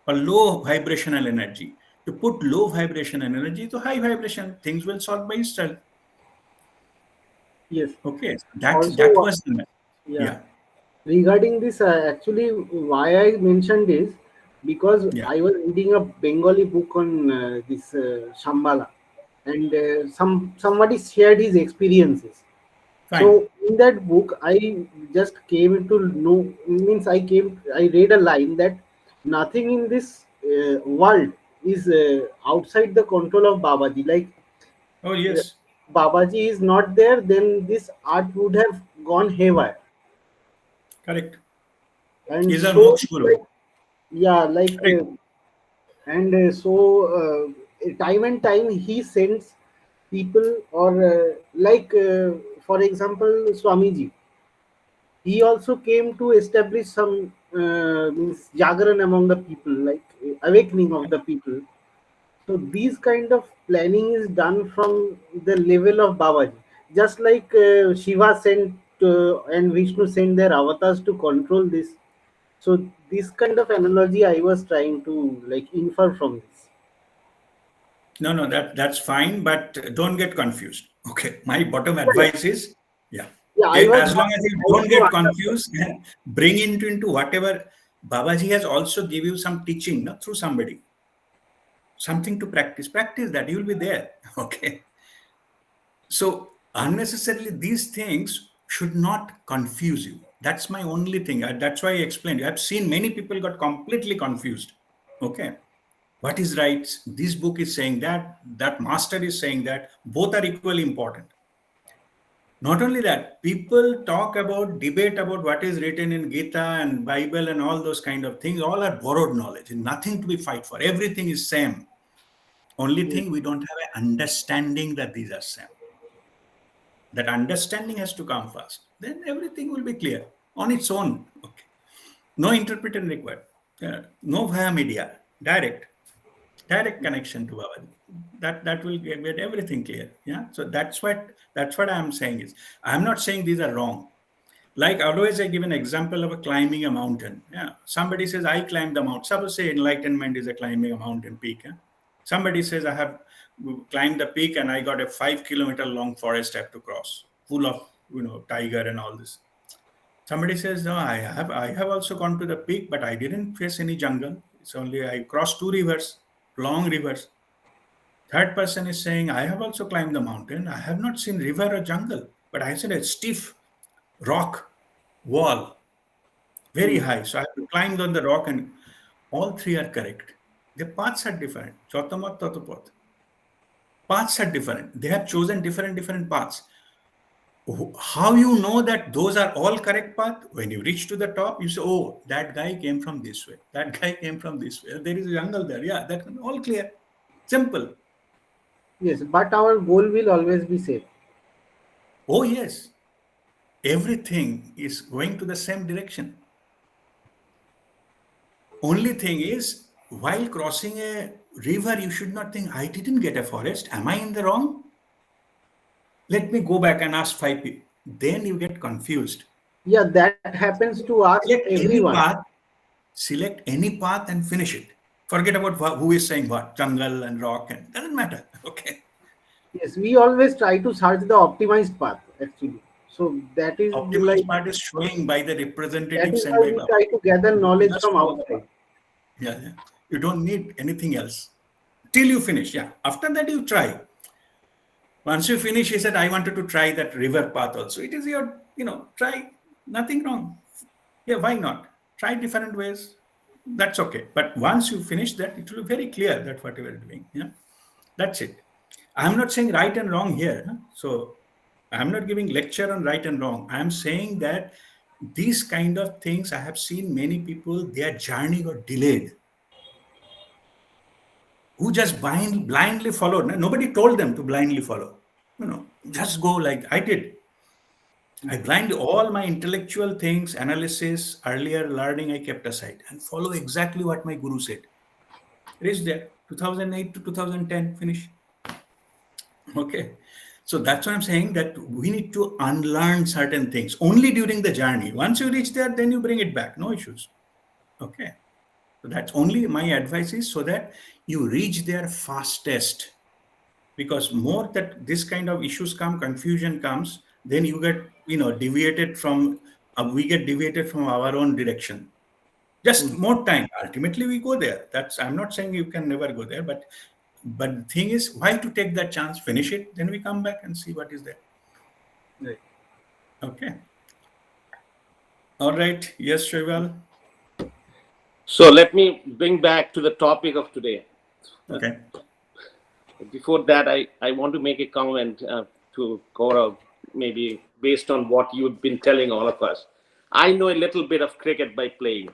or low vibrational energy. To put low vibration energy to high vibration, things will solve by itself. Yes. Okay, so that Also, was the message. yeah. Yeah, Regarding this, actually, why I mentioned is because yeah, I was reading a Bengali book on this Shambhala, and somebody shared his experiences. fine. So in that book, I just came to know, means I read a line that nothing in this world is outside the control of Babaji. Like Oh uh, yes, Babaji is not there, then this art would have gone haywire. correct. And He's our so, moksha guru. like, yeah, like, Correct. and so time and time he sends people, or for example, Swamiji. He also came to establish some means jagran among the people, like awakening of the people. So these kind of planning is done from the level of Babaji. Just like Shiva sent and Vishnu sent their avatars to control this. So this kind of analogy I was trying to like infer from this. No, no, that's fine, but don't get confused. Okay, my bottom Yeah, yeah. advice is, yeah, Yeah, I was as long as wanting you don't also get understand. confused, bring into whatever Babaji has also give you some teaching, no, through somebody, something to practice. Practice that you will be there. Okay, so unnecessarily these things should not confuse you. That's my only thing. That's why I explained. I've seen many people got completely confused. Okay, what is right? This book is saying that, that master is saying that, both are equally important. Not only that, people talk about, debate about what is written in Gita and Bible and all those kind of things. All are borrowed knowledge and nothing to be fight for. Everything is same. Only Yes, thing we don't have an understanding that these are same. That understanding has to come first. Then everything will be clear on its own. Okay. No interpretation required. No via media. Direct connection to our, that will get everything clear. Yeah, so that's what I'm saying is, I'm not saying these are wrong. Like always I give an example of a climbing a mountain. Yeah, somebody says I climbed the mountain. Suppose say enlightenment is a climbing a mountain peak. Yeah? Somebody says I have climbed the peak and I got a 5 kilometer long forest I have to cross, full of tiger and all this. Somebody says, no, I have also gone to the peak, but I didn't face any jungle. It's only I crossed two rivers, long rivers. Third person is saying, I have also climbed the mountain. I have not seen river or jungle, but I said a stiff rock wall, very hmm, high. So I have to climb on the rock, and all three are correct. The paths are different. Chotamat Totopat. Paths are different. They have chosen different paths. How you know that those are all correct path? When you reach to the top, you say, oh, that guy came from this way. That guy came from this way. There is a jungle there. Yeah, that all clear. Simple. yes, but our goal will always be same. Oh, yes. Everything is going to the same direction. Only thing is, while crossing a river, you should not think, I didn't get a forest. Am I in the wrong? Let me go back and ask five people. Then you get confused. Yeah, that happens to us Select any everyone. path, select any path and finish it. Forget about who is saying what, jungle and rock, and doesn't matter. Okay. Yes, we always try to search the optimized path actually. So that is Optimized part is showing by the that representative is sent why by we Baba. try to gather knowledge Just from follow the outside. path. Yeah, yeah. You don't need anything else till you finish. Yeah. After that, you try. Once you finish, he said, I wanted to try that river path also. It is your, try. Nothing wrong. Yeah, why not? Try different ways. That's okay. But once you finish that, it will be very clear that what you are doing. Yeah. That's it. I'm not saying right and wrong here. Huh? So I'm not giving lecture on right and wrong. I'm saying that these kind of things, I have seen many people, their journey got delayed, who just blindly followed. Nobody told them to blindly follow. Just go like I did. I blindly all my intellectual things, analysis, earlier learning, I kept aside and follow exactly what my guru said. Reach there, 2008 to 2010, finish. Okay. So that's what I'm saying, that we need to unlearn certain things only during the journey. Once you reach there, then you bring it back. No issues. Okay. So that's only my advice is so that you reach there fastest. Because more that this kind of issues come, confusion comes, then you get, deviated from, we get deviated from our own direction. Just more time. Ultimately, we go there. I'm not saying you can never go there, but the thing is, why to take that chance, finish it, then we come back and see what is there. Right. Okay. All right. Yes, Shrival. So let me bring back to the topic of today. Okay. Before that, I want to make a comment to Gaurav, maybe based on what you've been telling all of us. I know a little bit of cricket by playing.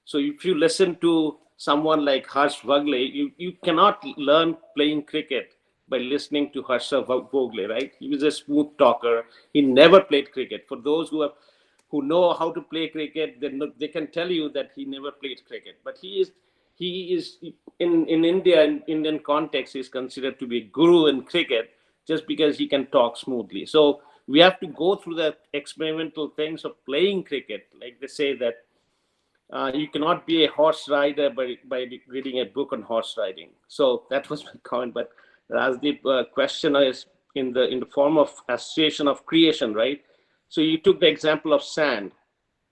So if you listen to someone like Harsh Vagle, you cannot learn playing cricket by listening to Harsha Vogle, right? He was a smooth talker. He never played cricket. For those who know how to play cricket, they can tell you that he never played cricket. But he is in India, in Indian context, is considered to be a guru in cricket just because he can talk smoothly. So we have to go through the experimental things of playing cricket. Like they say that you cannot be a horse rider by reading a book on horse riding. So that was my comment. But Rajdeep, question is in the form of association of creation, right? So you took the example of sand.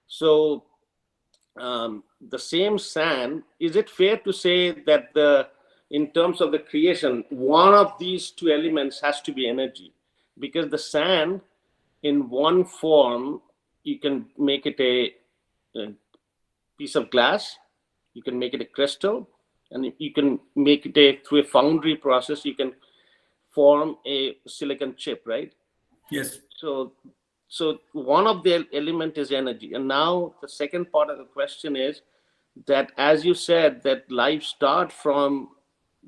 So the same sand, is it fair to say that in terms of the creation, one of these two elements has to be energy? Because the sand in one form, you can make it a piece of glass, you can make it a crystal, and you can make it through a foundry process, you can form a silicon chip, right? Yes. So one of the element is energy. And now the second part of the question is that, as you said, that life start from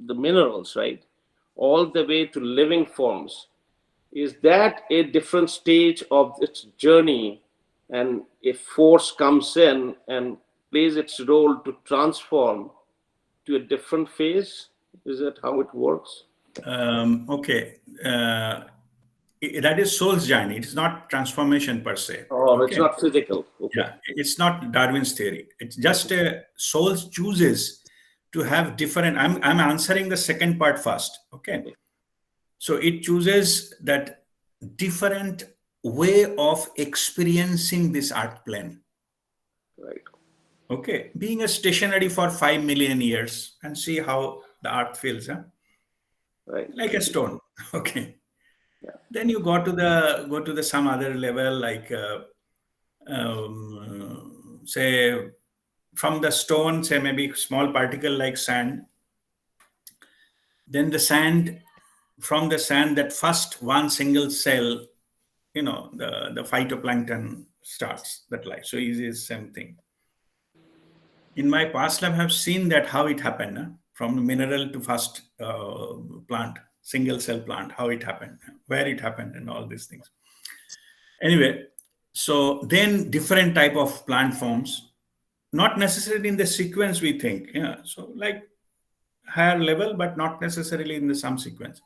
the minerals, right, all the way to living forms. Is that a different stage of its journey, and a force comes in and plays its role to transform to a different phase? Is that how it works? Okay. That is soul's journey. It's not transformation per se. Oh, it's Okay. not physical. Okay. Yeah. It's not Darwin's theory. It's just soul chooses to have different. I'm answering the second part first. Okay. So it chooses that different way of experiencing this art plane. Right. Okay. Being a stationary for 5 million years and see how the art feels. Huh? Right. Like a stone. Okay. Yeah. Then you go to the some other level, like say from the stone, say maybe small particle like sand. Then from the sand, that first one single cell, the phytoplankton starts that life. So easy is same thing. In my past life, I have seen that how it happened, from mineral to first plant, single cell plant, how it happened, where it happened, and all these things. Anyway, so then different type of plant forms, not necessarily in the sequence we think. Yeah, so like higher level, but not necessarily in the some sequence.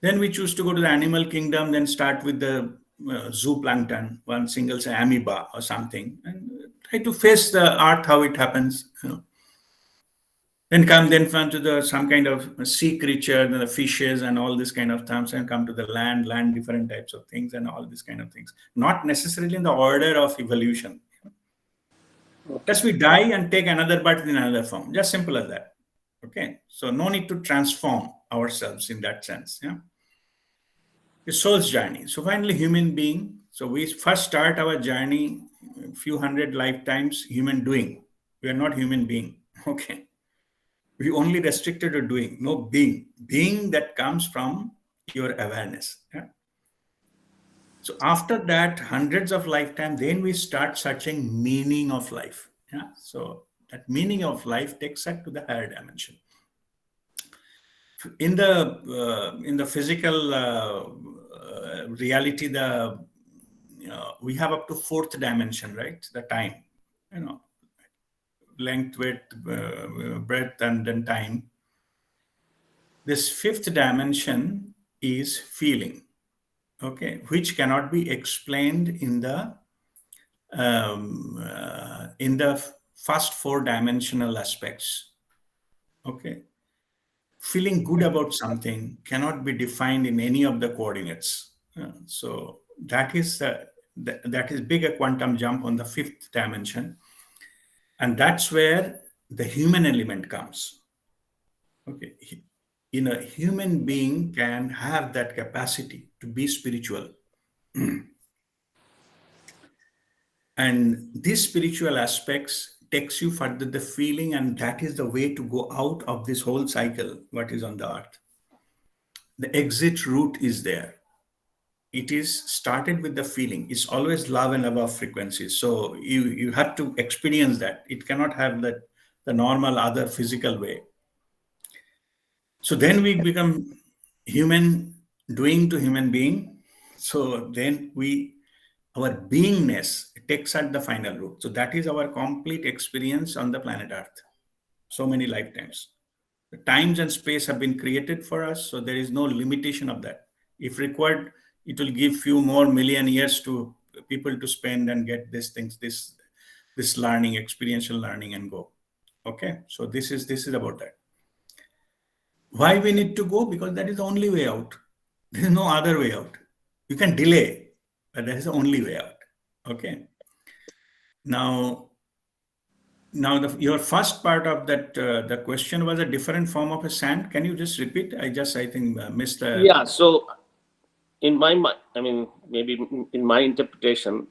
Then we choose to go to the animal kingdom, then start with the zooplankton, one single say amoeba or something, and try to face the art how it happens. Then Then come to the some kind of sea creature, the fishes and all this kind of terms, and come to the land, different types of things and all these kind of things. Not necessarily in the order of evolution. Just we die and take another birth in another form. Just simple as that. Okay. So no need to transform ourselves in that sense. Yeah. The soul's journey. So finally, human being. So we first start our journey a few hundred lifetimes human doing. We are not human being. Okay. We only restricted to doing, no being. Being that comes from your awareness. Yeah? So after that, hundreds of lifetimes, then we start searching meaning of life. Yeah? So that meaning of life takes us to the higher dimension. In the physical reality, we have up to fourth dimension, right? The time, length, width, breadth, and then time. This fifth dimension is feeling, okay, which cannot be explained in the first four dimensional aspects. Okay, feeling good about something cannot be defined in any of the coordinates. So that is bigger quantum jump on the fifth dimension. And that's where the human element comes. Okay. A human being can have that capacity to be spiritual. And these spiritual aspects takes you further the feeling, and that is the way to go out of this whole cycle, what is on the earth. The exit route is there. It is started with the feeling. It's always love and above frequencies. So you have to experience that. It cannot have the normal other physical way. So then we become human doing to human being. So then our beingness takes at the final route. So that is our complete experience on the planet Earth. So many lifetimes. The times and space have been created for us. So there is no limitation of that. If required, it will give few more million years to people to spend and get these things, this learning, experiential learning, and go. Okay, so this is about that. Why we need to go? Because that is the only way out. There is no other way out. You can delay, but that is the only way out. Okay. Now your first part of that the question was a different form of a sand. Can you just repeat? I think missed the. Yeah. So in my mind, I mean, maybe in my interpretation,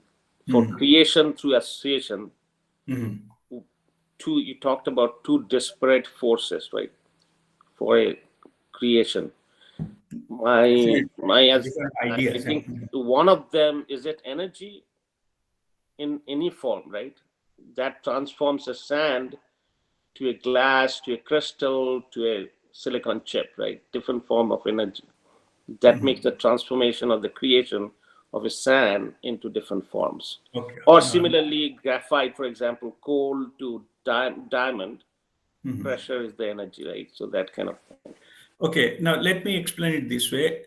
for creation through association, you talked about two disparate forces, right? For a creation. I think one of them is it energy in any form, right? That transforms a sand to a glass, to a crystal, to a silicon chip, right? Different form of energy. That makes the transformation of the creation of a sand into different forms. Okay. Or similarly, graphite, for example, coal to diamond, pressure is the energy, right? So that kind of thing. Okay, now let me explain it this way.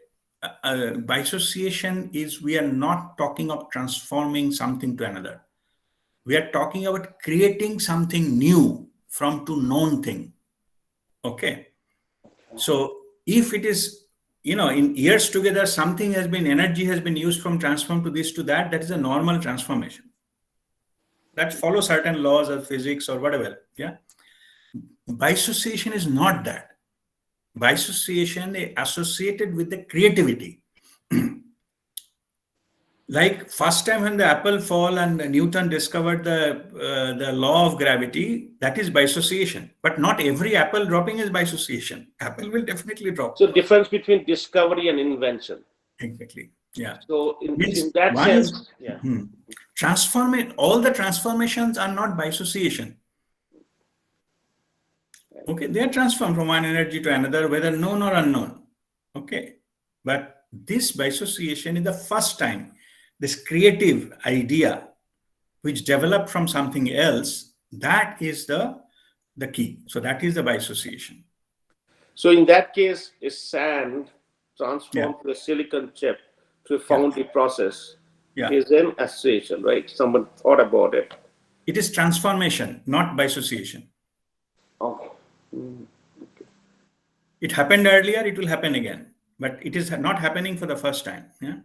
Bisociation is, we are not talking of transforming something to another. We are talking about creating something new from to known thing. Okay. So if it is, in years together, energy has been used from transform to this to that, that is a normal transformation. That follows certain laws of physics or whatever. Yeah. Bisociation is not that. Bisociation is associated with the creativity. Like first time when the apple fall and Newton discovered the law of gravity, that is bisociation. But not every apple dropping is bisociation. Apple will definitely drop. So difference between discovery and invention. Exactly. Yeah. So in that sense, yeah. All the transformations are not bisociation. Okay, they are transformed from one energy to another, whether known or unknown. Okay, but this bisociation is the first time this creative idea which developed from something else, that is the key. So that is the bisociation. So in that case, is sand transformed to a silicon chip through a foundry process is an association, right? Someone thought about it. It is transformation, not bisociation. Okay. It happened earlier, it will happen again, but it is not happening for the first time. Yeah.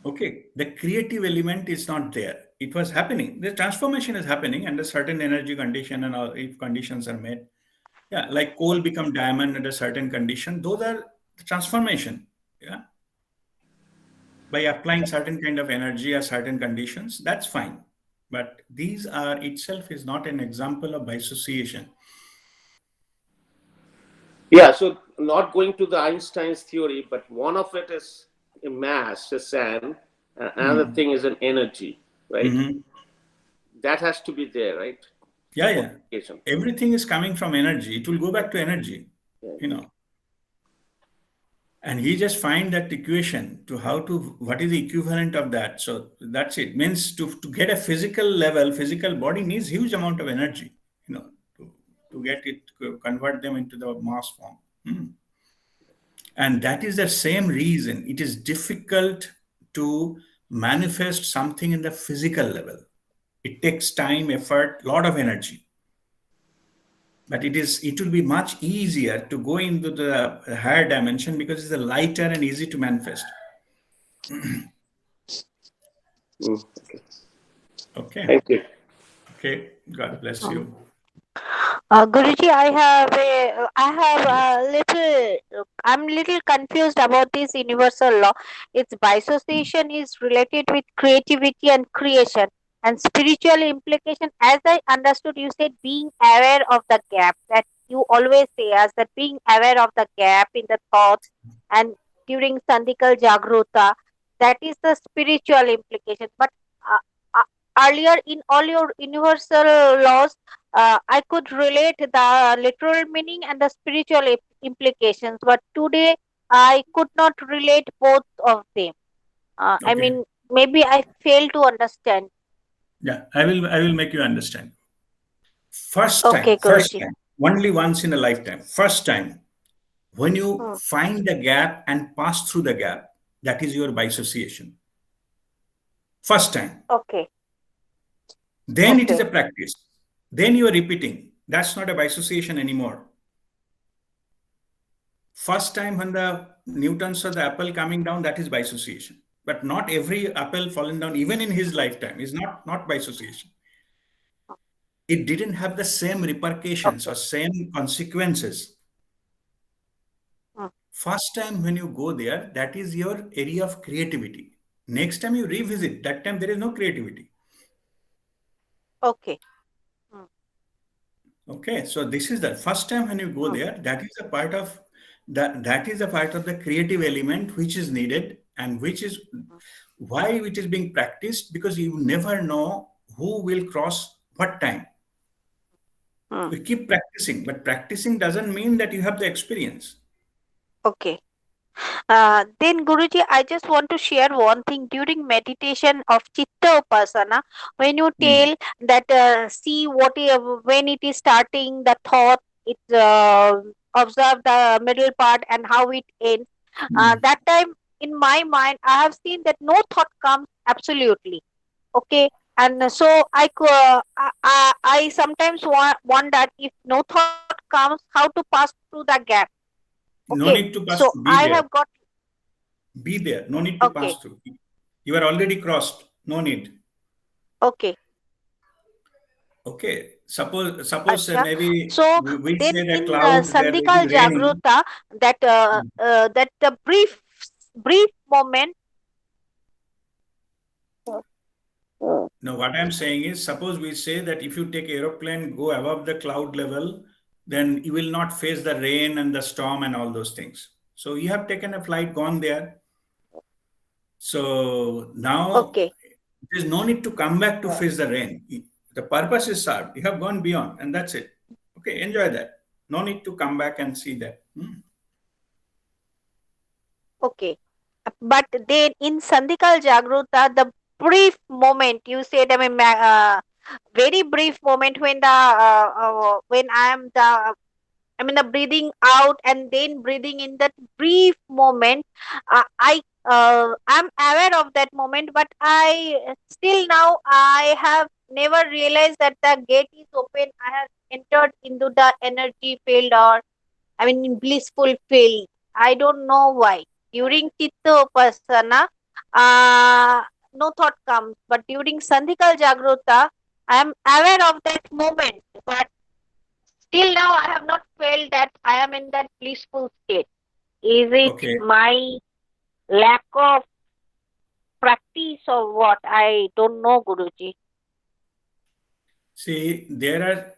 Okay, the creative element is not there. It was happening. The transformation is happening under certain energy condition and all, if conditions are met. Yeah, like coal become diamond under certain condition. Those are the transformation. Yeah, by applying certain kind of energy or certain conditions, that's fine. But these are itself is not an example of bisociation. Yeah, so not going to the Einstein's theory, but one of it is a mass, a sand, and another thing is an energy, right? Mhm. That has to be there, right? Yeah, yeah. Communication. Everything is coming from energy. It will go back to energy, Yeah. you know. And he just find that equation to how to what is the equivalent of that. So that's it. Means to get a physical level, physical body needs huge amount of energy, you know, to get it to convert them into the mass form. And that is the same reason it is difficult to manifest something in the physical level. It takes time, effort, lot of energy. But it will be much easier to go into the higher dimension because it's lighter and easy to manifest. Okay. Okay. Thank you. Okay. God bless you. Guruji, I'm little confused about this universal law. Its bisociation is related with creativity and creation, and spiritual implication. As I understood, you said being aware of the gap. That you always say us that being aware of the gap in the thoughts and during Sandikal Jagruta, that is the spiritual implication. But uh, earlier in all your universal laws, I could relate the literal meaning and the spiritual implications, but today I could not relate both of them. I Okay. mean, maybe I fail to understand. Yeah, I will make you understand. First Okay, time, first Guruji. time, only once in a lifetime. First time, when you Hmm. find the gap and pass through the gap, that is your bisociation. First time. Okay, Then it is okay, a practice. Then you are repeating. That's not a bisociation anymore. First time when the Newtons of the apple coming down, that is bisociation. But not every apple fallen down, even in his lifetime, is not bisociation. It didn't have the same repercussions okay. or same consequences. Hmm. First time when you go there, that is your area of creativity. Next time you revisit, that time there is no creativity. Okay. Hmm. Okay, so this is the first time when you go Hmm. there, that is a part of that is a part of the creative element which is needed and which is why it is being practiced because you never know who will cross what time. Hmm. We keep practicing, but practicing doesn't mean that you have the experience. Okay. Then Guruji, I just want to share one thing during meditation of Chitta Upasana, when you Mm, tell that see when it is starting the thought, it observe the middle part and how it ends. mm. That time in my mind, I have seen that no thought comes absolutely. Okay, and so I sometimes wonder if no thought comes, how to pass through the gap. No Okay, need to so pass. I Be there. have got Be there. No need to okay. pass through. You are already crossed. No need. Okay, Okay. Suppose acha. maybe So we then say the in cloud that it Sandikal is raining. Jagruta, that the brief moment. No, what I'm saying is, suppose we say that if you take aeroplane, go above the cloud level, then you will not face the rain and the storm and all those things. So you have taken a flight, gone there. So now Okay, there is no need to come back to face the rain. The purpose is served. You have gone beyond, and that's it. Okay, enjoy that. No need to come back and see that. okay. But then in Sandikal Jagruta, the brief moment you said, I mean, very brief moment when I am the breathing out and then breathing in, that brief moment. I'm aware of that moment, but I still now I have never realized that the gate is open. I have entered into the energy field, or I mean in blissful field. I don't know why. During Chitta Upasana, no thought comes, but during Sandhikal Jagrota, I am aware of that moment. But till now, I have not felt that I am in that blissful state. Is it Okay. my lack of practice or what? I don't know, Guruji. See, there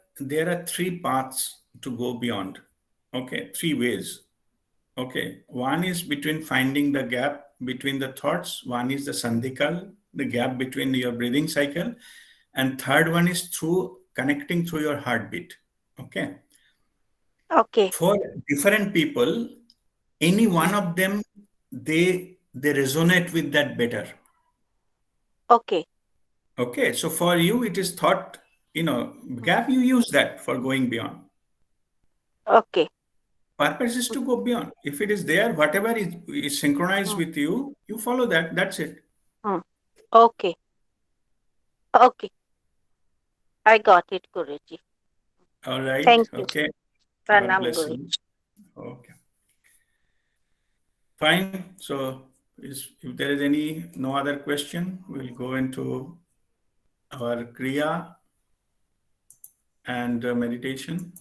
are three paths to go beyond. Okay, three ways. Okay, one is between finding the gap between the thoughts. One is the sandhikal, the gap between your breathing cycle, and third one is through connecting through your heartbeat. Okay, Okay, for different people, any one of them they resonate with that better. okay, Okay, so for you it is thought, gap, you use that for going beyond. okay. Purpose is to go beyond. If it is there, whatever is synchronized Hmm, with you, you follow that. That's it. hmm. Okay, okay. I got it, Guruji. All right. Thank you. Okay. God Pranam, bless Guruji. you. Okay. Fine. So, if there is no other question, we'll go into our Kriya and meditation.